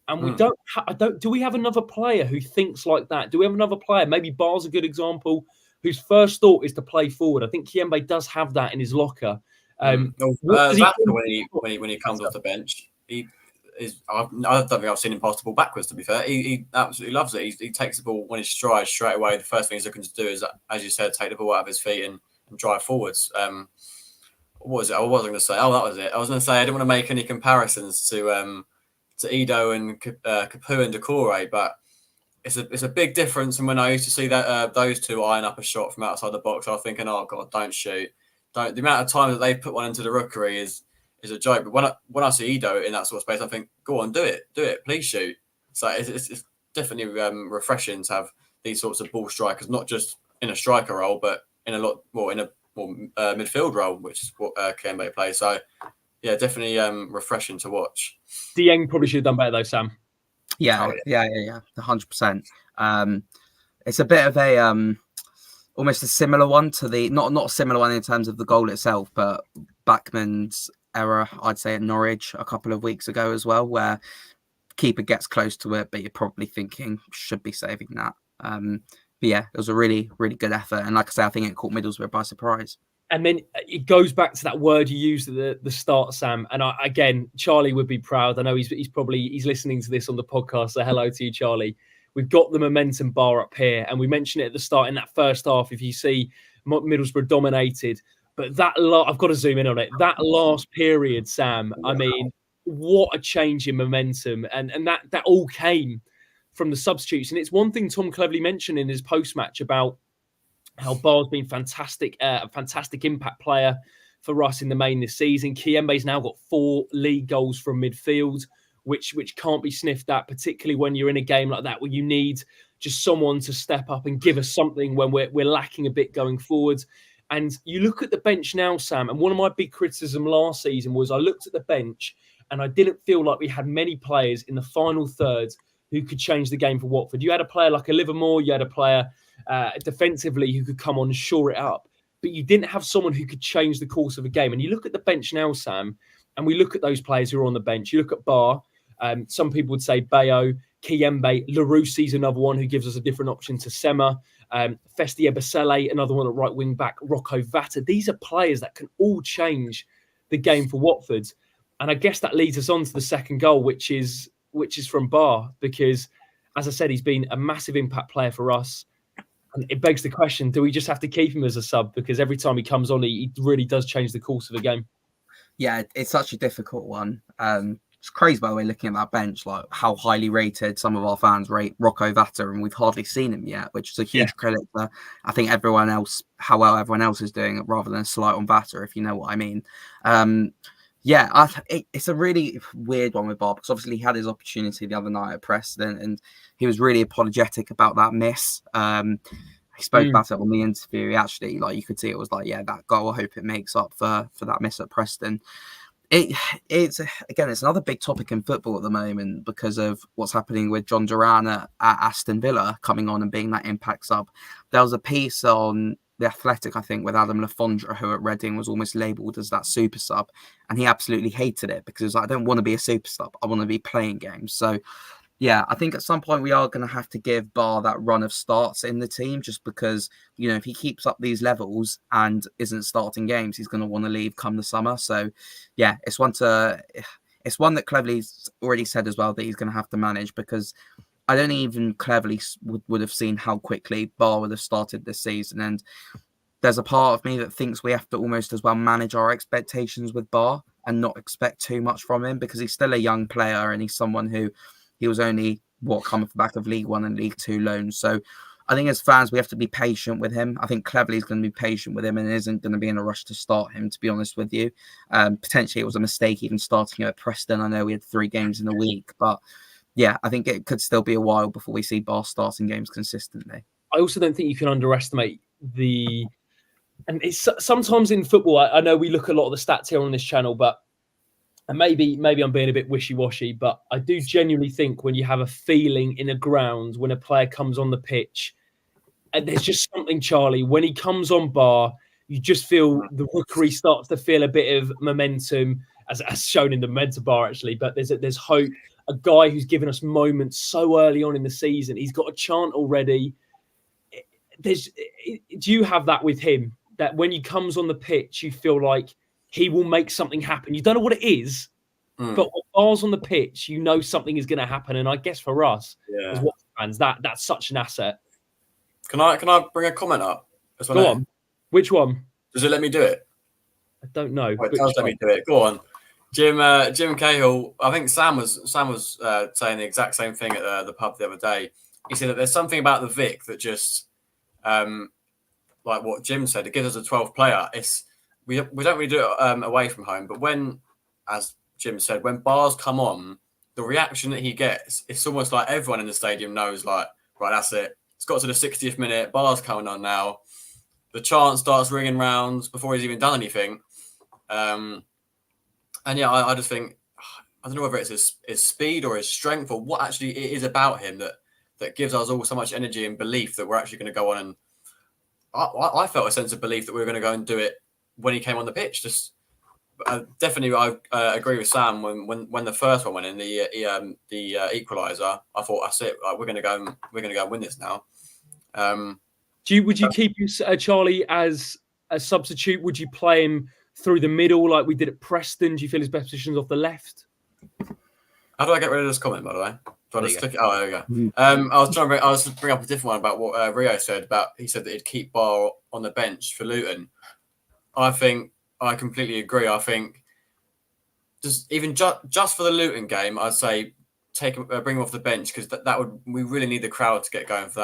And we do we have another player who thinks like that? Do we have another player? Maybe Baah's a good example, whose first thought is to play forward. I think Kiembe does have that in his locker. When he comes off the bench, I don't think I've seen him pass the ball backwards, to be fair. He absolutely loves it. He takes the ball when he strides straight away. The first thing he's looking to do is, as you said, take the ball out of his feet and drive forwards. What was it? I wasn't going to say. Oh, that was it. I was going to say I didn't want to make any comparisons to Ido and Capu and Decore, but it's a big difference. And when I used to see that those two iron up a shot from outside the box, I was thinking, oh God, don't shoot. Don't. The amount of time that they put one into the rookery is a joke. But when I see Ido in that sort of space, I think, go on, do it, please shoot. So it's definitely refreshing to have these sorts of ball strikers, not just in a striker role, but in a lot more midfield role, which is what Kiembe plays. So yeah, definitely refreshing to watch. Dieng probably should have done better though, Sam. Yeah, 100%. It's a bit of a almost a similar one to the not a similar one in terms of the goal itself, but Bachmann's error, I'd say, at Norwich a couple of weeks ago as well, where keeper gets close to it, but you're probably thinking should be saving that. But yeah, it was a really, really good effort, and like I say, I think it caught Middlesbrough by surprise. And then it goes back to that word you used at the start, Sam. And again, Charlie would be proud. I know he's listening to this on the podcast. So hello to you, Charlie. We've got the momentum bar up here. And we mentioned it at the start in that first half. If you see Middlesbrough dominated, but I've got to zoom in on it. That last period, Sam, I mean, what a change in momentum. And that all came from the substitutes. And it's one thing Tom Cleverley mentioned in his post-match about how Baah's been fantastic, a fantastic impact player for us in the main this season. Kiembe's now got 4 league goals from midfield, which can't be sniffed at, particularly when you're in a game like that where you need just someone to step up and give us something when we're lacking a bit going forward. And you look at the bench now, Sam, and one of my big criticism last season was I looked at the bench and I didn't feel like we had many players in the final third who could change the game for Watford. You had a player like a Livermore, you had a player defensively who could come on and shore it up, but you didn't have someone who could change the course of a game. And you look at the bench now, Sam, and we look at those players who are on the bench. You look at Baah, some people would say Bayo, Kiembe, Laroussi's another one who gives us a different option to Sema, Festia Basele, another one at right wing back, Rocco Vata. These are players that can all change the game for Watford. And I guess that leads us on to the second goal, which is from Baah, because as I said, he's been a massive impact player for us. And it begs the question, do we just have to keep him as a sub? Because every time he comes on, he really does change the course of a game. Yeah, it's such a difficult one. It's crazy, by the way, looking at that bench, like how highly rated some of our fans rate Rocco Vata, and we've hardly seen him yet, which is a huge credit to, I think, everyone else, how well everyone else is doing it, rather than a slight on Vata, if you know what I mean. It's a really weird one with Baah, because obviously he had his opportunity the other night at Preston, and he was really apologetic about that miss. He spoke about it on the interview. He actually, like, you could see it was like, yeah, that goal, I hope it makes up for that miss at Preston. It's another big topic in football at the moment because of what's happening with John Duran at Aston Villa coming on and being that impact sub. There was a piece on The Athletic, I think, with Adam Lafondra, who at Reading was almost labelled as that super sub, and he absolutely hated it because he was like, I don't want to be a super sub, I want to be playing games. So yeah, I think at some point we are going to have to give Baah that run of starts in the team, just because, you know, if he keeps up these levels and isn't starting games, he's going to want to leave come the summer. So yeah, it's one that Cleverley's already said as well that he's going to have to manage, because I don't even Cleverley would have seen how quickly Baah would have started this season. And there's a part of me that thinks we have to almost as well manage our expectations with Baah and not expect too much from him, because he's still a young player and he's someone who he was only coming from back of League One and League Two loans. So I think as fans, we have to be patient with him. I think Cleverley's going to be patient with him and isn't going to be in a rush to start him, to be honest with you. Potentially it was a mistake even starting him at Preston. I know we had 3 games in a week, but yeah, I think it could still be a while before we see Baah starting games consistently. I also don't think you can underestimate the And it's sometimes in football, I know we look at a lot of the stats here on this channel, but and maybe I'm being a bit wishy-washy, but I do genuinely think when you have a feeling in a ground when a player comes on the pitch, and there's just something, Charlie, when he comes on Baah, you just feel the rookery starts to feel a bit of momentum, as shown in the momentum bar, actually. But there's hope. A guy who's given us moments so early on in the season, he's got a chant already. Do you have that with him? That when he comes on the pitch, you feel like he will make something happen. You don't know what it is, but when Baah's on the pitch, you know something is going to happen. And I guess for us, as Watford fans, that's such an asset. Can I bring a comment up? Go on. Which one? Does it let me do it? I don't know. It does let me do it. Go on. Jim Cahill. I think Sam was saying the exact same thing at the pub the other day. He said that there's something about the Vic that just, like what Jim said, it gives us a 12th player. We don't really do it away from home, but when, as Jim said, when Baah's come on, the reaction that he gets, it's almost like everyone in the stadium knows, like, right, that's it. It's got to the 60th minute. Baah's coming on now. The chant starts ringing rounds before he's even done anything. And yeah, I just think, I don't know whether it's his speed or his strength or what actually it is about him that gives us all so much energy and belief that we're actually going to go on. And I felt a sense of belief that we were going to go and do it when he came on the pitch. Just definitely, I agree with Sam. When the first one went in, the equaliser, I thought that's it. Like, we're going to go and win this now. Would you keep Charlie as a substitute? Would you play him through the middle like we did at Preston? Do you feel his best position's off the left? How do I get rid of this comment, by the way? Do I just click it? Oh, there we go. I was to bring up a different one about what Rio said about. He said that he'd keep Baah on the bench for Luton. I think I completely agree. I think just for the Luton game, I'd say bring him off the bench, because we really need the crowd to get going for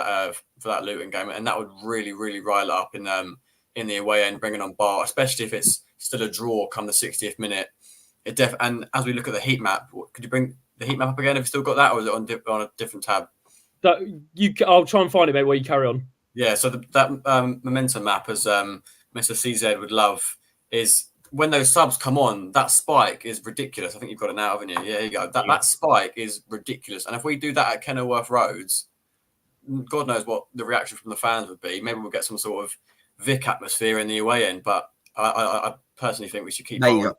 that Luton game, and that would really rile it up in the away end, bringing on Baah, especially if it's still a draw come the 60th minute. And as we look at the heat map, could you bring the heat map up again? Have you still got that, or is it on a different tab? I'll try and find it, mate, while you carry on. Yeah, so that momentum map, as Mr. CZ would love, is when those subs come on, that spike is ridiculous. I think you've got it now, haven't you? Yeah, here you go. That spike is ridiculous. And if we do that at Kenilworth Roads, God knows what the reaction from the fans would be. Maybe we'll get some sort of Vic atmosphere in the away end. But I personally think we should keep it.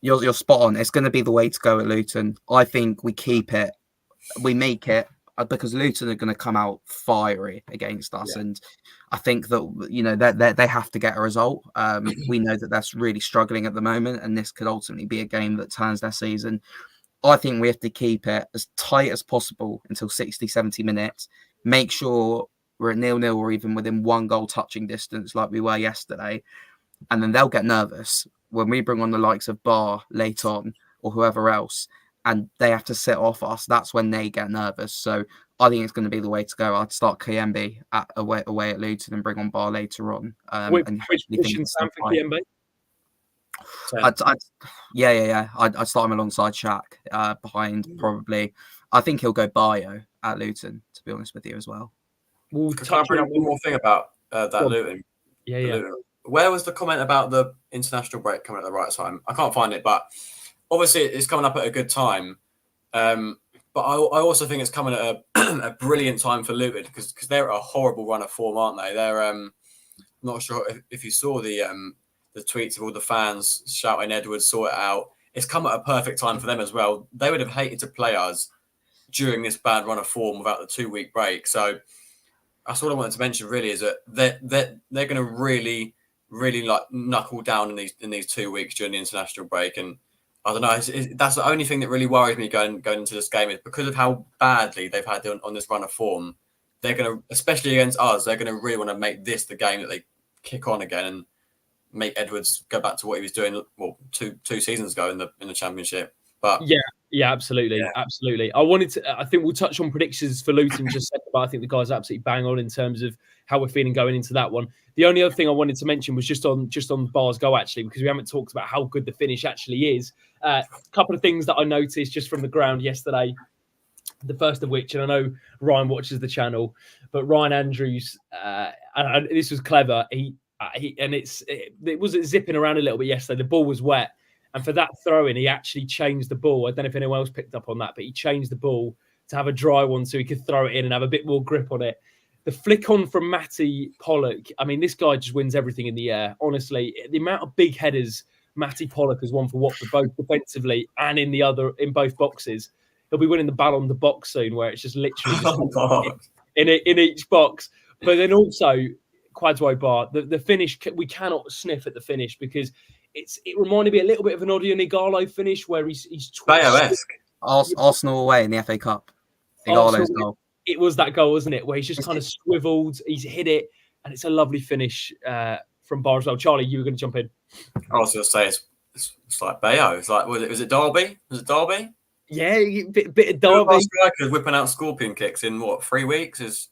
You're spot on. It's going to be the way to go at Luton. I think we keep it. We make it, because Luton are going to come out fiery against us. Yeah. And I think that, they have to get a result. We know that that's really struggling at the moment, and this could ultimately be a game that turns their season. I think we have to keep it as tight as possible until 60, 70 minutes. Make sure we're at 0-0 or even within one goal touching distance like we were yesterday. And then they'll get nervous when we bring on the likes of Baah late on or whoever else, and they have to sit off us. That's when they get nervous. So I think it's going to be the way to go. I'd start Kiembe away at Luton and bring on Baah later on. Which position stand for Kiembe? I'd start him alongside Shaq behind probably. I think he'll go Bayo at Luton, to be honest with you as well. Can I bring up one more thing about that Luton? Yeah. Luton. Where was the comment about the international break coming at the right time? I can't find it, but obviously it's coming up at a good time. But I also think it's coming at a brilliant time for Luton, because they're a horrible run of form, aren't they? They're not sure if you saw the tweets of all the fans shouting Edwards, sort it out. It's come at a perfect time for them as well. They would have hated to play us during this bad run of form without the 2-week break. So that's all I wanted to mention really, is that they're going to really like knuckle down in these 2 weeks during the international break. And I don't know, that's the only thing that really worries me going into this game, is because of how badly they've had on this run of form. They're going to, especially against us, they're going to really want to make this the game that they kick on again and make Edwards go back to what he was doing two seasons ago in the Championship. But yeah, absolutely. I think we'll touch on predictions for Luton just a second, but I think the guys are absolutely bang on in terms of how we're feeling going into that one. The only other thing I wanted to mention was just on Baah's goal, actually, because we haven't talked about how good the finish actually is. A couple of things that I noticed just from the ground yesterday. The first of which, and I know Ryan watches the channel, but Ryan Andrews, and this was clever. It was zipping around a little bit yesterday. The ball was wet. And for that throw-in, he actually changed the ball. I don't know if anyone else picked up on that, but he changed the ball to have a dry one so he could throw it in and have a bit more grip on it. The flick on from Matty Pollock, I mean, this guy just wins everything in the air. Honestly, the amount of big headers Matty Pollock has won for Watford, both defensively and in both boxes. He'll be winning the Ballon d'Or soon, where it's just literally in each box. But then also, Kwadwo Baah, the finish, we cannot sniff at the finish because it reminded me a little bit of an Odion Ighalo finish where he's Baah-esque. Arsenal away in the FA Cup. Ighalo's goal. It was that goal, wasn't it? Where he's just kind of swiveled, he's hit it, and it's a lovely finish from Baah as well. Charlie, you were going to jump in. I was going to say it's like Baah. It's like was it Derby? Was it Derby? Yeah, bit of Derby. Strikers whipping out scorpion kicks in 3 weeks is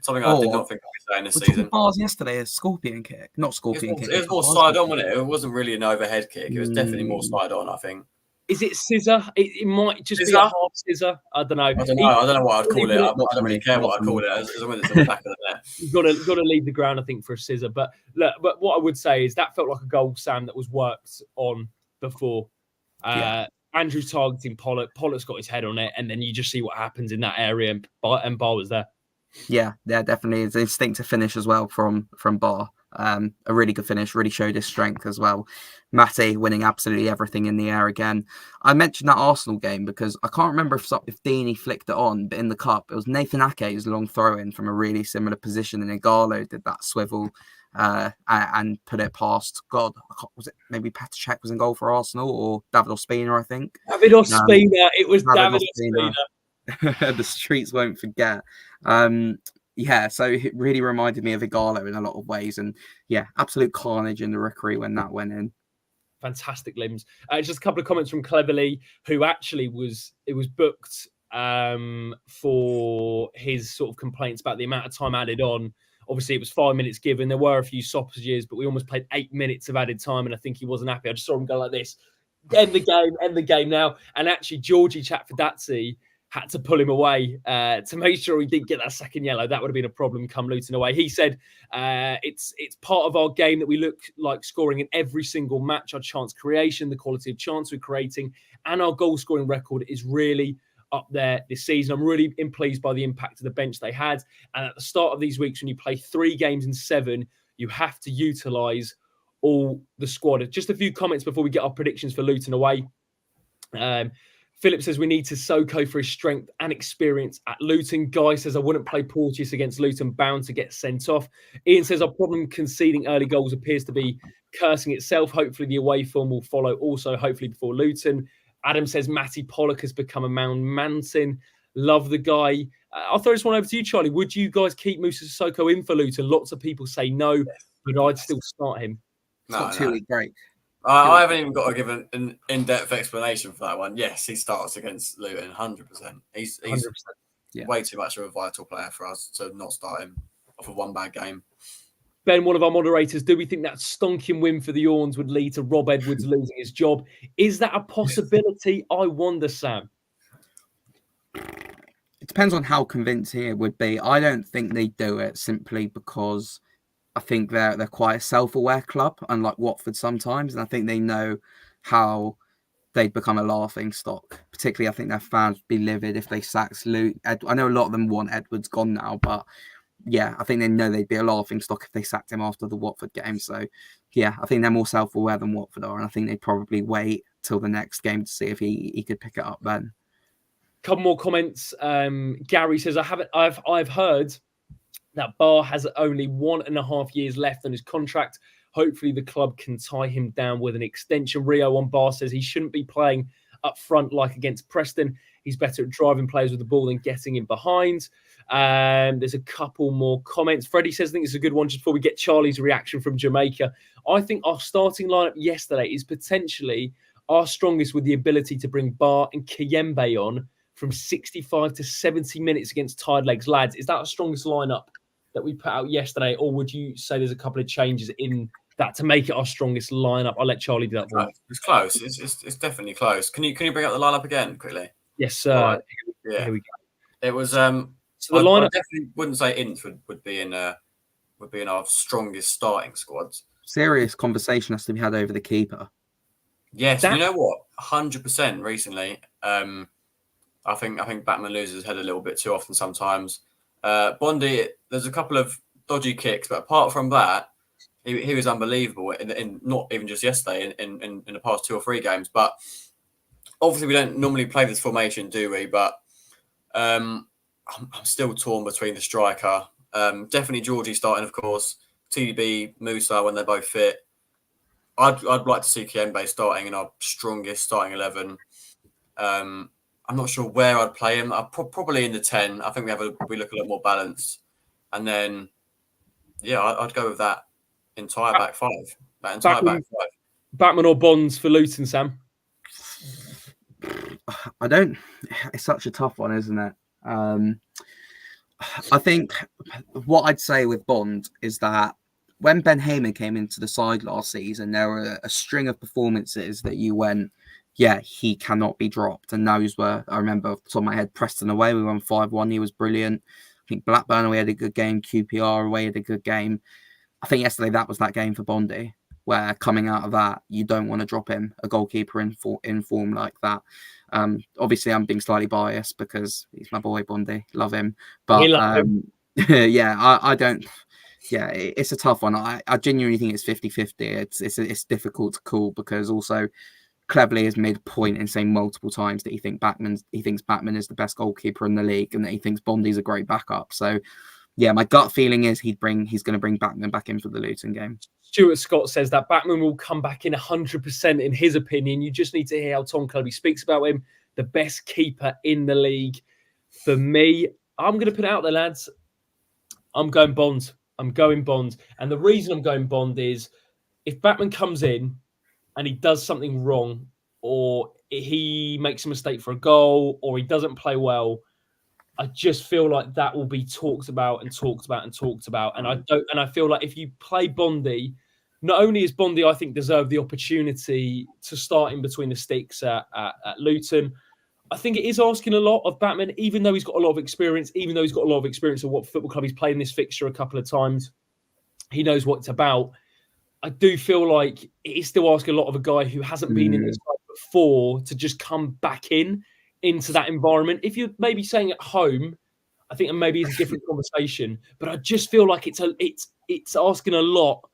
something I did not think I'd be saying this season. Bars yesterday, a scorpion kick, not scorpion kick. It was more side on, wasn't it? It wasn't really an overhead kick. It was definitely more side on, I think. Is it scissor? It might just be a half scissor. I don't know. I don't know what I'd call it. I don't really care what I call it as long as it's in the back of the net. You've got to leave the ground, I think, for a scissor. But look, what I would say is that felt like a goal, Sam, that was worked on before. Andrew's targeting Pollock. Pollock's got his head on it, and then you just see what happens in that area, and Baah was there. Yeah, definitely. It's an instinctive finish as well from Baah. A really good finish, really showed his strength as well. Matty winning absolutely everything in the air again. I mentioned that Arsenal game because I can't remember if Deeney flicked it on, but in the cup, it was Nathan Ake's long throw-in from a really similar position, and Ighalo did that swivel and put it past, was it maybe Petr Cech was in goal for Arsenal or David Ospina, I think? David Ospina, it was David Ospina. The streets won't forget. So it really reminded me of Ighalo in a lot of ways. And absolute carnage in the Rookery when that went in. Fantastic limbs. Just a couple of comments from Cleverly, who actually was booked for his sort of complaints about the amount of time added on. Obviously, it was 5 minutes given. There were a few stoppages, but we almost played 8 minutes of added time, and I think he wasn't happy. I just saw him go like this. End the game now. And actually, Georgie Chatfadazzi had to pull him away to make sure he didn't get that second yellow. That would have been a problem come Luton away. He said it's part of our game that we look like scoring in every single match. Our chance creation, the quality of chance we're creating, and our goal scoring record is really up there this season. I'm really pleased by the impact of the bench they had. And at the start of these weeks, when you play 3 games in 7, you have to utilise all the squad. Just a few comments before we get our predictions for Luton away. Philip says we need to Soko for his strength and experience at Luton. Guy says I wouldn't play Porteous against Luton, bound to get sent off. Ian says our problem conceding early goals appears to be cursing itself. Hopefully the away form will follow also, hopefully before Luton. Adam says Matty Pollock has become a mountain. Love the guy. I'll throw this one over to you, Charlie. Would you guys keep Moussa Sissoko in for Luton? Lots of people say no, but I'd still start him. It's not too great. I haven't even got to give an in-depth explanation for that one. Yes, he starts against Luton, 100%. He's 100%. Way too much of a vital player for us to not start him off of one bad game. Ben, one of our moderators, do we think that stonking win for the Orns would lead to Rob Edwards losing his job? Is that a possibility? I wonder, Sam. It depends on how convincing it would be. I don't think they do it simply because I think they're quite a self-aware club, unlike Watford sometimes, and I think they know how they'd become a laughing stock. Particularly, I think their fans would be livid if they sacked Luke. I know a lot of them want Edwards gone now, but I think they know they'd be a laughing stock if they sacked him after the Watford game. So, I think they're more self-aware than Watford are, and I think they'd probably wait till the next game to see if he could pick it up then. Couple more comments. Gary says, I've heard that Baah has only 1.5 years left on his contract. Hopefully the club can tie him down with an extension. Rio on Baah says he shouldn't be playing up front like against Preston. He's better at driving players with the ball than getting in behind. There's a couple more comments. Freddie says, I think it's a good one just before we get Charlie's reaction from Jamaica. I think our starting lineup yesterday is potentially our strongest with the ability to bring Baah and Kiyembe on from 65 to 70 minutes against tired legs. Lads, is that our strongest lineup that we put out yesterday, or would you say there's a couple of changes in that to make it our strongest lineup? I'll let Charlie do that for me. It's close. It's definitely close. Can you bring up the lineup again quickly? Yes, sir. Right. Here we go. It was so the lineup. I definitely wouldn't say Ince would be in would be in our strongest starting squad. Serious conversation has to be had over the keeper. Yes, you know what? 100% recently. I think Batman loses his head a little bit too often sometimes. Bondi, there's a couple of dodgy kicks, but apart from that, he was unbelievable in not even just yesterday, in the past 2 or 3 games. But obviously, we don't normally play this formation, do we? But I'm still torn between the striker. Definitely Georgie starting, of course. TB, Musa when they're both fit. I'd like to see Kiembe starting in our strongest starting 11. I'm not sure where I'd play him. Probably in the 10. I think we look a lot more balanced. And then, yeah, I'd go with that entire back five. Back five. Batman or Bonds for Luton, Sam? It's such a tough one, isn't it? I think what I'd say with Bond is that when Ben Heyman came into the side last season, there were a string of performances that you went, yeah, he cannot be dropped. And those were, I remember off the top of my head, Preston away, we won 5-1. He was brilliant. I think Blackburn away had a good game. QPR away had a good game. I think yesterday that was that game for Bondi, where coming out of that, you don't want to drop him, a goalkeeper in form like that. Obviously, I'm being slightly biased because he's my boy Bondi. Love him. But yeah, I don't... Yeah, it's a tough one. I genuinely think it's 50-50. It's difficult to call because also Cleverley has made a point in saying multiple times that he thinks Batman is the best goalkeeper in the league and that he thinks Bondi's a great backup. So yeah, my gut feeling is he's going to bring Batman back in for the Luton game. Stuart Scott says that Batman will come back in 100% in his opinion. You just need to hear how Tom Cleverley speaks about him. The best keeper in the league. For me, I'm going to put it out there, lads. I'm going Bond. And the reason I'm going Bond is if Batman comes in and he does something wrong or he makes a mistake for a goal or he doesn't play well, I just feel like that will be talked about. And I feel like if you play Bondi, not only is Bondi, I think, deserve the opportunity to start in between the sticks at Luton, I think it is asking a lot of Batman, even though he's got a lot of experience, at what football club he's played in this fixture a couple of times. He knows what it's about. I do feel like it is still asking a lot of a guy who hasn't been in this side before to just come back into that environment. If you're maybe saying at home, I think maybe it's a different conversation. But I just feel like it's asking a lot,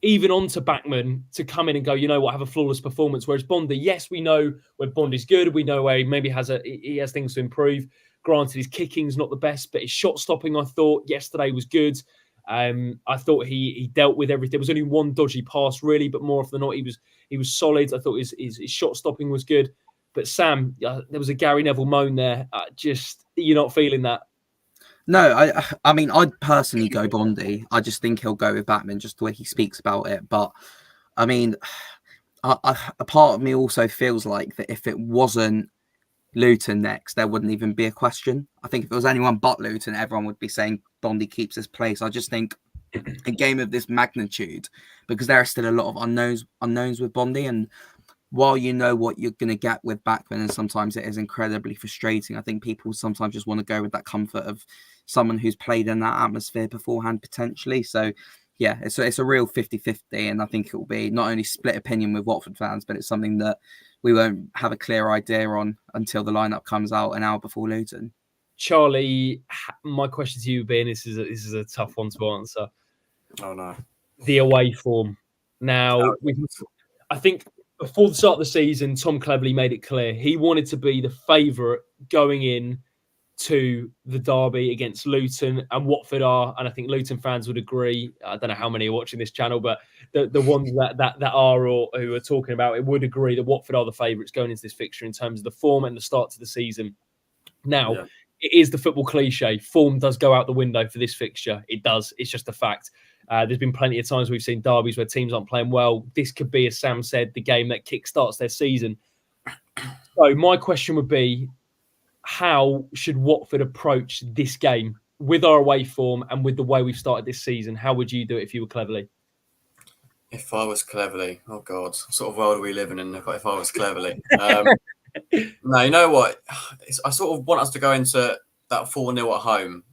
even onto Batman, to come in and go, you know what, have a flawless performance. Whereas Bondi, yes, we know when Bondi's good. We know where he maybe has things to improve. Granted, his kicking's not the best, but his shot stopping, I thought yesterday was good. I thought he dealt with everything. There was only one dodgy pass, really, but more often than not, he was solid. I thought his shot stopping was good. But Sam, there was a Gary Neville moan there. You're not feeling that. No, I mean, I'd personally go Bondi. I just think he'll go with Batman, just the way he speaks about it. But, I mean, a part of me also feels like that if it wasn't Luton next, there wouldn't even be a question. I think if it was anyone but Luton, everyone would be saying Bondi keeps his place. I just think a game of this magnitude, because there are still a lot of unknowns with Bondi, and while you know what you're going to get with Batman, and sometimes it is incredibly frustrating, I think people sometimes just want to go with that comfort of someone who's played in that atmosphere beforehand, potentially. So, yeah, it's a real 50-50, and I think it will be not only split opinion with Watford fans, but it's something that we won't have a clear idea on until the lineup comes out an hour before Luton. Charlie, my question to you, Ben, this is a tough one to answer. Oh, no. The away form. Now, I think before the start of the season, Tom Cleverley made it clear he wanted to be the favourite going in to the derby against Luton, and Watford are, and I think Luton fans would agree. I don't know how many are watching this channel, but the ones that are or who are talking about it would agree that Watford are the favourites going into this fixture in terms of the form and the start to the season. Now, It is the football cliche. Form does go out the window for this fixture. It does. It's just a fact. There's been plenty of times we've seen derbies where teams aren't playing well. This could be, as Sam said, the game that kickstarts their season. So my question would be, how should Watford approach this game with our away form and with the way we've started this season? How would you do it if you were Cleverley? If I was Cleverley, oh God, what sort of world are we living in if I was Cleverley? No, you know what? I sort of want us to go into that 4-0 at home.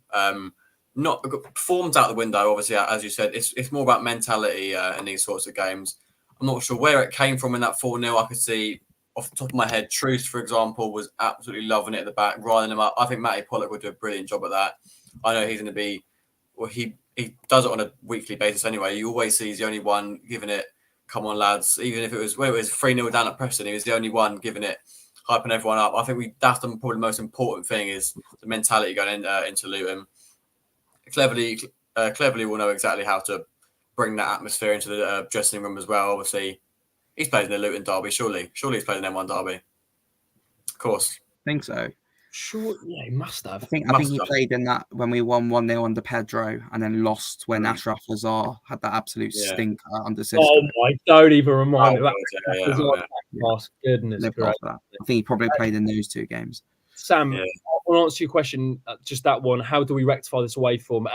not formed out the window. Obviously, as you said, it's more about mentality in these sorts of games. I'm not sure where it came from in that 4-0. I could see off the top of my head, Truce, for example, was absolutely loving it at the back, riling him up. I think Matty Pollock would do a brilliant job at that. I know he's going to be, well, he does it on a weekly basis anyway. You always see he's the only one giving it, come on, lads. Even if it was 3-0 down at Preston, he was the only one giving it, hyping everyone up. I think that's probably the most important thing is the mentality going into Luton. Cleverly will know exactly how to bring that atmosphere into the dressing room as well. Obviously, he's played in the Luton derby, surely. Surely he's played in M1 derby. Of course. I think so. Sure, yeah, he must have. I think he played in that when we won 1-0 under Pedro and then lost when Ashraf Lazar had that absolute stink under Cisco. Oh my, don't even remind me of that. Yeah. Goodness. I think he probably played in those 2 games. Sam, I want to answer your question, just that one. How do we rectify this away form?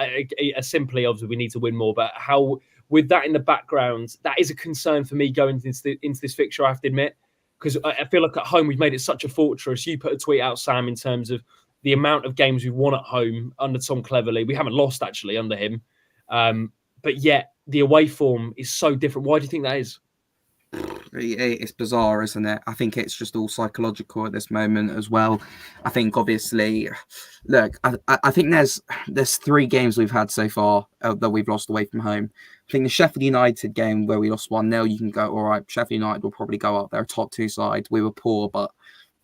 Simply, obviously, we need to win more, but how, with that in the background, that is a concern for me going into this fixture, I have to admit. Because I feel like at home we've made it such a fortress. You put a tweet out, Sam, in terms of the amount of games we've won at home under Tom Cleverley. We haven't lost, actually, under him. But yet, the away form is so different. Why do you think that is? It's bizarre, isn't it? I think it's just all psychological at this moment as well. I think, obviously, look, I think there's 3 games we've had so far that we've lost away from home. I think the Sheffield United game where we lost 1-0, you can go, all right, Sheffield United will probably go up. They're a top 2 side. We were poor, but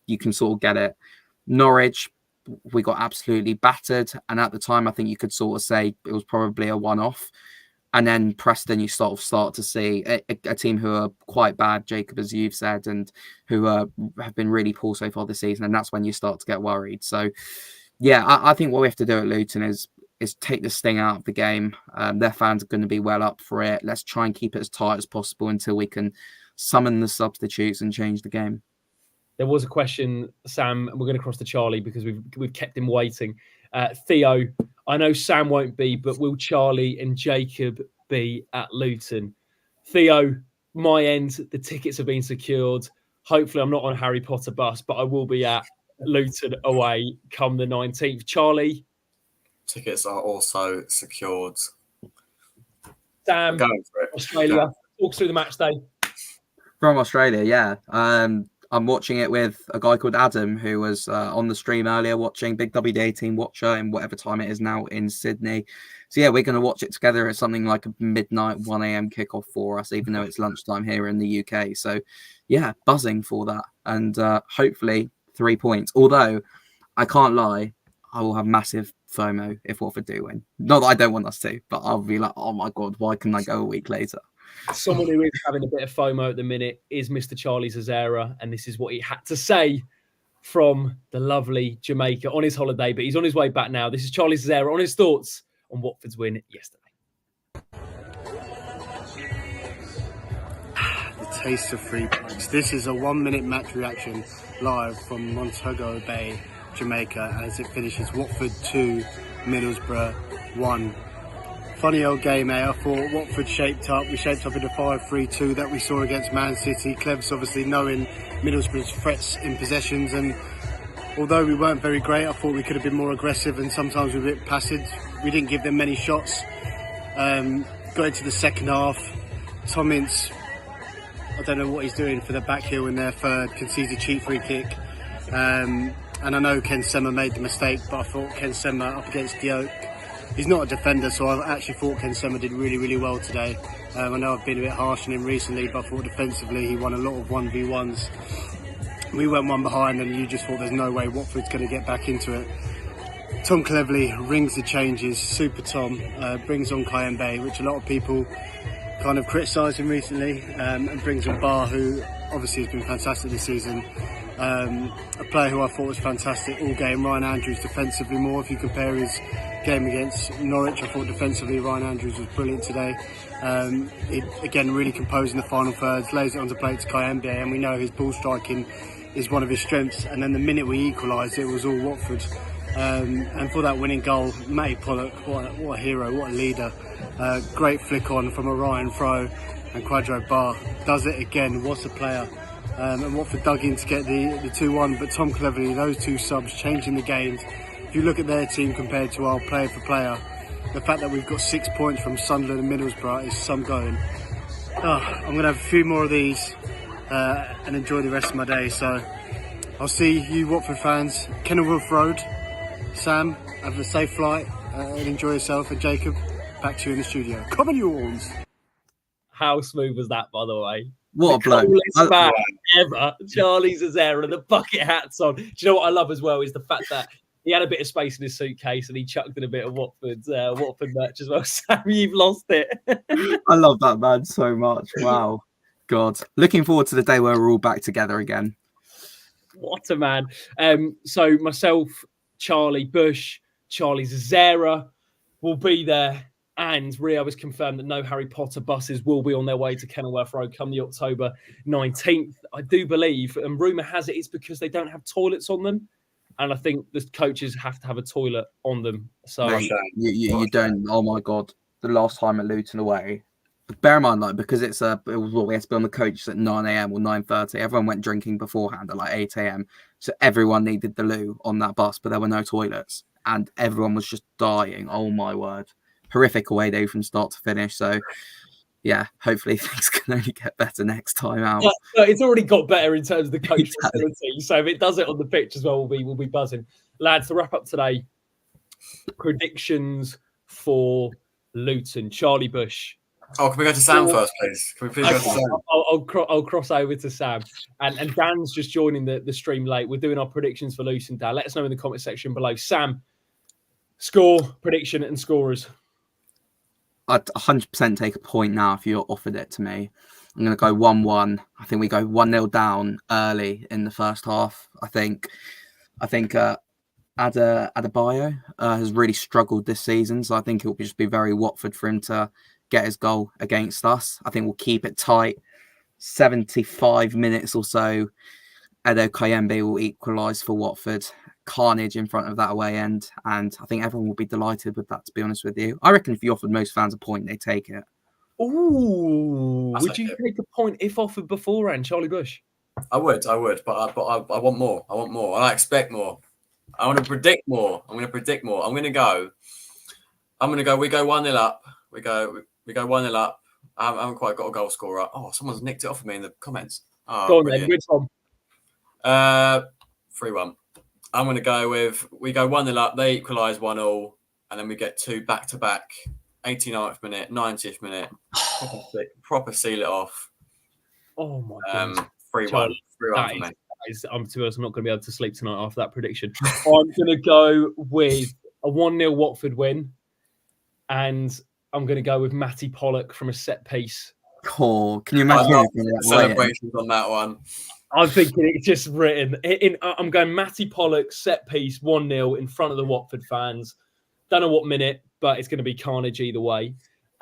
you can sort of get it. Norwich, we got absolutely battered. And at the time, I think you could sort of say it was probably a one-off. And then Preston, you sort of start to see a team who are quite bad, Jacob, as you've said, and who have been really poor so far this season. And that's when you start to get worried. So, yeah, I think what we have to do at Luton is take the sting out of the game. Their fans are going to be well up for it. Let's try and keep it as tight as possible until we can summon the substitutes and change the game. There was a question, Sam, and we're going to cross to Charlie because we've kept him waiting. Theo, I know Sam won't be, but will Charlie and Jacob be at Luton? Theo, my end, the tickets have been secured. Hopefully I'm not on Harry Potter bus, but I will be at Luton away come the 19th. Charlie? Tickets are also secured. Sam, Australia. Talk through the match day. From Australia, yeah. I'm watching it with a guy called Adam, who was on the stream earlier watching, big WD18 watcher in whatever time it is now in Sydney. So, yeah, we're going to watch it together at something like a midnight, 1 a.m. kickoff for us, even though it's lunchtime here in the UK. So, yeah, buzzing for that. And hopefully 3 points. Although, I can't lie, I will have massive FOMO if Watford do win. Not that I don't want us to, but I'll be like, oh my God, why can I go a week later? Someone who is having a bit of FOMO at the minute is Mr. Charlie Zara, and this is what he had to say from the lovely Jamaica on his holiday, but he's on his way back now. This is Charlie Zara on his thoughts on Watford's win yesterday. The taste of 3 points. This is a 1-minute match reaction live from Montego Bay, Jamaica, as it finishes Watford 2, Middlesbrough 1. Funny old game, I thought Watford shaped up. We shaped up in the 5-3-2 that we saw against Man City. Clev's obviously knowing Middlesbrough's threats in possessions, and although we weren't very great, I thought we could have been more aggressive, and sometimes we were a bit passive. We didn't give them many shots. Got into the second half. Tom Ince, I don't know what he's doing for the back heel in their third, concedes a cheap free kick. And I know Ken Sema made the mistake, but I thought Ken Sema up against Ucko, he's not a defender, so I actually thought Ken Sema did really, really well today. I know I've been a bit harsh on him recently, but I thought defensively he won a lot of 1v1s. We went one behind and you just thought there's no way Watford's going to get back into it. Tom Cleverley rings the changes, Super Tom, brings on Kayembe, which a lot of people kind of criticised him recently, and brings on Baah, who obviously has been fantastic this season. A player who I thought was fantastic all game, Ryan Andrews defensively more. If you compare his game against Norwich, I thought defensively Ryan Andrews was brilliant today. Again, really composed in the final thirds, lays it onto play to Kayembe, and we know his ball striking is one of his strengths. And then the minute we equalised, it was all Watford. And for that winning goal, Matty Pollock, what a hero, what a leader. Great flick on from a Ryan throw, and Quadro Baah does it again. What a player. And Watford dug in to get the 2-1, but Tom Cleverley, those 2 subs changing the games. If you look at their team compared to our player for player, the fact that we've got 6 points from Sunderland and Middlesbrough is some going. I'm going to have a few more of these and enjoy the rest of my day. So I'll see you Watford fans, Kenilworth Road. Sam, have a safe flight and enjoy yourself. And Jacob, back to you in the studio. Come on, you horns. How smooth was that, by the way? What a bloke. Coolest man ever. Charlie Zara and the bucket hats on. Do you know what I love as well is the fact that he had a bit of space in his suitcase and he chucked in a bit of Watford merch as well. Sam, you've lost it. I love that man so much. Wow. God. Looking forward to the day where we're all back together again. What a man. So myself, Charlie Bush, Charlie Zara will be there. And Rio has confirmed that no Harry Potter buses will be on their way to Kenilworth Road come the October 19th. I do believe, and rumour has it, it's because they don't have toilets on them. And I think the coaches have to have a toilet on them. So Mate, you don't. Oh my God! The last time at Luton away, bear in mind, like because we had to be on the coach at 9 a.m. or 9:30. Everyone went drinking beforehand at like 8 a.m. So everyone needed the loo on that bus, but there were no toilets, and everyone was just dying. Oh my word! Horrific away day from start to finish. So yeah, hopefully things can only get better next time out. Yeah, it's already got better in terms of the coach facility. So if it does it on the pitch as well, we'll be buzzing. Lads, to wrap up today, predictions for Luton. Charlie Bush. Oh, can we go to Sam first, please? Can we please go to Sam? I'll cross over to Sam. And Dan's just joining the stream late. We're doing our predictions for Luton, Dan. Let us know in the comment section below. Sam, score, prediction and scorers. I'd 100% take a point now if you offered it to me. I'm going to go 1-1. I think we go 1-0 down early in the first half. I think Adebayo has really struggled this season, so I think it will just be very Watford for him to get his goal against us. I think we'll keep it tight. 75 minutes or so, Edo Kayembe will equalise for Watford. Carnage in front of that away end, and I think everyone will be delighted with that, to be honest with you. I reckon if you offered most fans a point, they take it. Ooh, would you take a point if offered beforehand, Charlie Bush? I would, but I want more. I want more. I expect more. I want to predict more. I'm going to predict more. I'm going to go. We go 1-0 up. We go 1-0 up. I haven't quite got a goal scorer. Oh, someone's nicked it off of me in the comments. Oh, go on then. Which one? 3-1. I'm going to go with, we go 1-0 up, they equalise 1-1, and then we get 2 back-to-back, 89th minute, 90th minute, proper seal it off. Oh, my God. 3-1 for me. I'm not going to be able to sleep tonight after that prediction. I'm going to go with a 1-0 Watford win, and I'm going to go with Matty Pollock from a set piece. Oh, can you imagine celebrations on that one? I'm thinking it's just written. I'm going Matty Pollock, set piece, 1-0 in front of the Watford fans. Don't know what minute, but it's going to be carnage either way.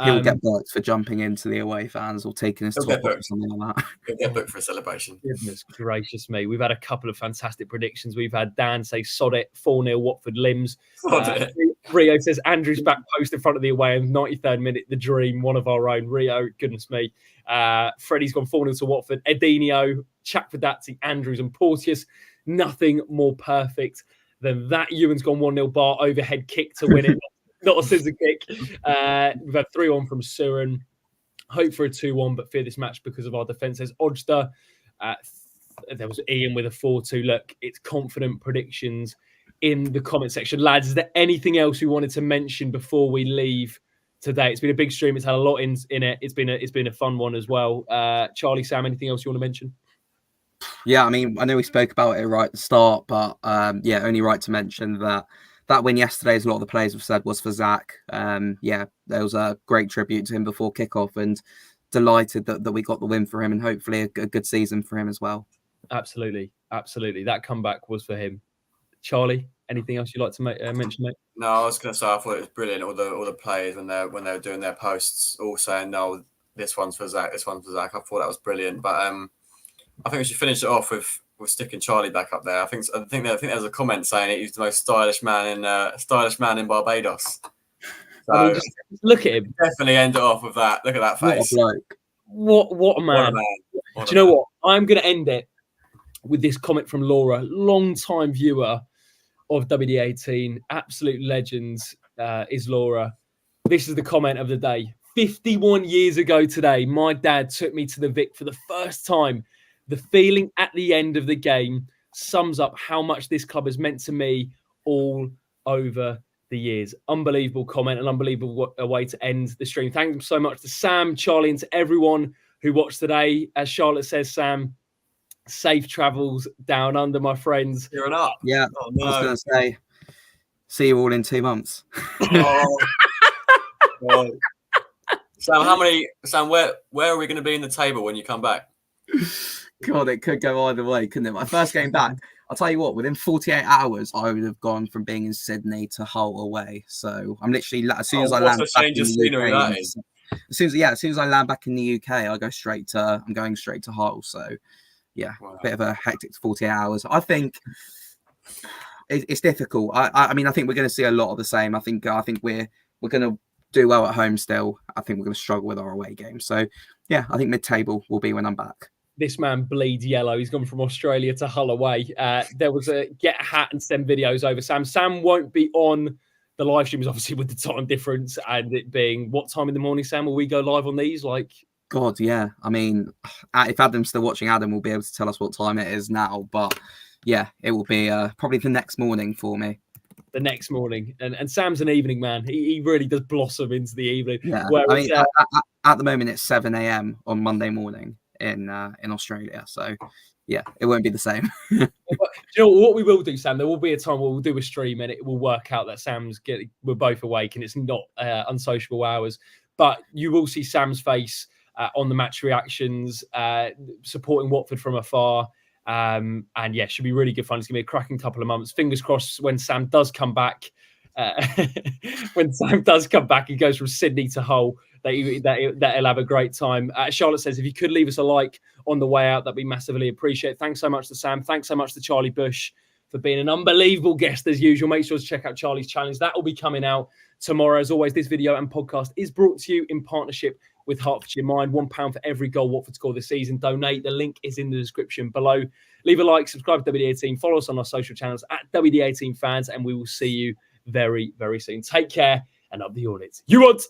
He'll get booked for jumping into the away fans or taking his top off or something like that. He'll get booked for a celebration. Goodness gracious me. We've had a couple of fantastic predictions. We've had Dan say sod it, 4-0 Watford limbs. Rio says Andrew's back post in front of the away in 93rd minute, the dream, one of our own. Rio, goodness me. Freddie's gone 4-0 to Watford. Edinho, Chakvedati, Andrews and Porteous. Nothing more perfect than that. Ewan's gone 1-0 Baah, overhead kick to win it. Not a scissor kick. We've had 3-1 from Surin. Hope for a 2-1, but fear this match because of our defence. There's Ojda. There was Ian with a 4-2. Look, it's confident predictions in the comment section. Lads, is there anything else we wanted to mention before we leave today? It's been a big stream. It's had a lot in it. It's been a fun one as well. Charlie, Sam, anything else you want to mention? Yeah, I mean, I know we spoke about it right at the start, but only right to mention that win yesterday, as a lot of the players have said, was for Zach. There was a great tribute to him before kickoff, and delighted that we got the win for him, and hopefully a good season for him as well. Absolutely. That comeback was for him. Charlie, anything else you'd like to mention, mate? No, I was going to say I thought it was brilliant. All the players when they were doing their posts, all saying, "No, this one's for Zach. This one's for Zach." I thought that was brilliant. But I think we should finish it off with sticking Charlie back up there. I think there was a comment saying he's the most stylish man in Barbados. So I mean, just look at him. Definitely end it off with that. Look at that face. What a man. Do you know what? I'm going to end it with this comment from Laura, long-time viewer of WD18, absolute legend is Laura. This is the comment of the day. 51 years ago today, my dad took me to the Vic for the first time. The feeling at the end of the game sums up how much this club has meant to me all over the years. Unbelievable comment, an unbelievable way to end the stream. Thank you so much to Sam, Charlie, and to everyone who watched today. As Charlotte says, Sam, safe travels down under, my friends. Cheering up. Yeah, Oh, no. I was going to say, see you all in 2 months. Oh. God. Sam, where are we going to be in the table when you come back? God, it could go either way, couldn't it? My first game back, I'll tell you what, within 48 hours, I would have gone from being in Sydney to Hull away. So I'm literally, as soon as I land back in the UK, as soon as I land back in the UK, I'm going straight to Hull. So yeah, wow. A bit of a hectic 48 hours. I think it's difficult. I mean, I think we're going to see a lot of the same. I think we're going to do well at home still. I think we're going to struggle with our away games. So yeah, I think mid-table will be when I'm back. This man bleeds yellow. He's gone from Australia to Hull away. There was a get a hat and send videos over Sam. Sam won't be on the live streams, obviously, with the time difference and it being what time in the morning, Sam? Will we go live on these? God, yeah. I mean, if Adam's still watching, Adam will be able to tell us what time it is now. But yeah, it will be probably the next morning for me. The next morning. And Sam's an evening man. He really does blossom into the evening. Yeah. I mean, at the moment, it's 7 a.m. on Monday morning in Australia. So yeah, it won't be the same. Do you know what we will do, Sam? There will be a time where we'll do a stream and it will work out that we're both awake and it's not unsociable hours. But you will see Sam's face on the match reactions, supporting Watford from afar. And yeah, should be really good fun. It's going to be a cracking couple of months. Fingers crossed when Sam does come back. When Sam does come back, he goes from Sydney to Hull. That he'll have a great time. Charlotte says, if you could leave us a like on the way out, that'd be massively appreciated. Thanks so much to Sam. Thanks so much to Charlie Bush for being an unbelievable guest as usual. Make sure to check out Charlie's challenge. That will be coming out tomorrow. As always, this video and podcast is brought to you in partnership with Hertfordshire Mind. £1 for every goal Watford score this season. Donate. The link is in the description below. Leave a like, subscribe to WD18. Follow us on our social channels at WD18 Fans, and we will see you very, very soon. Take care and up the audits. You want...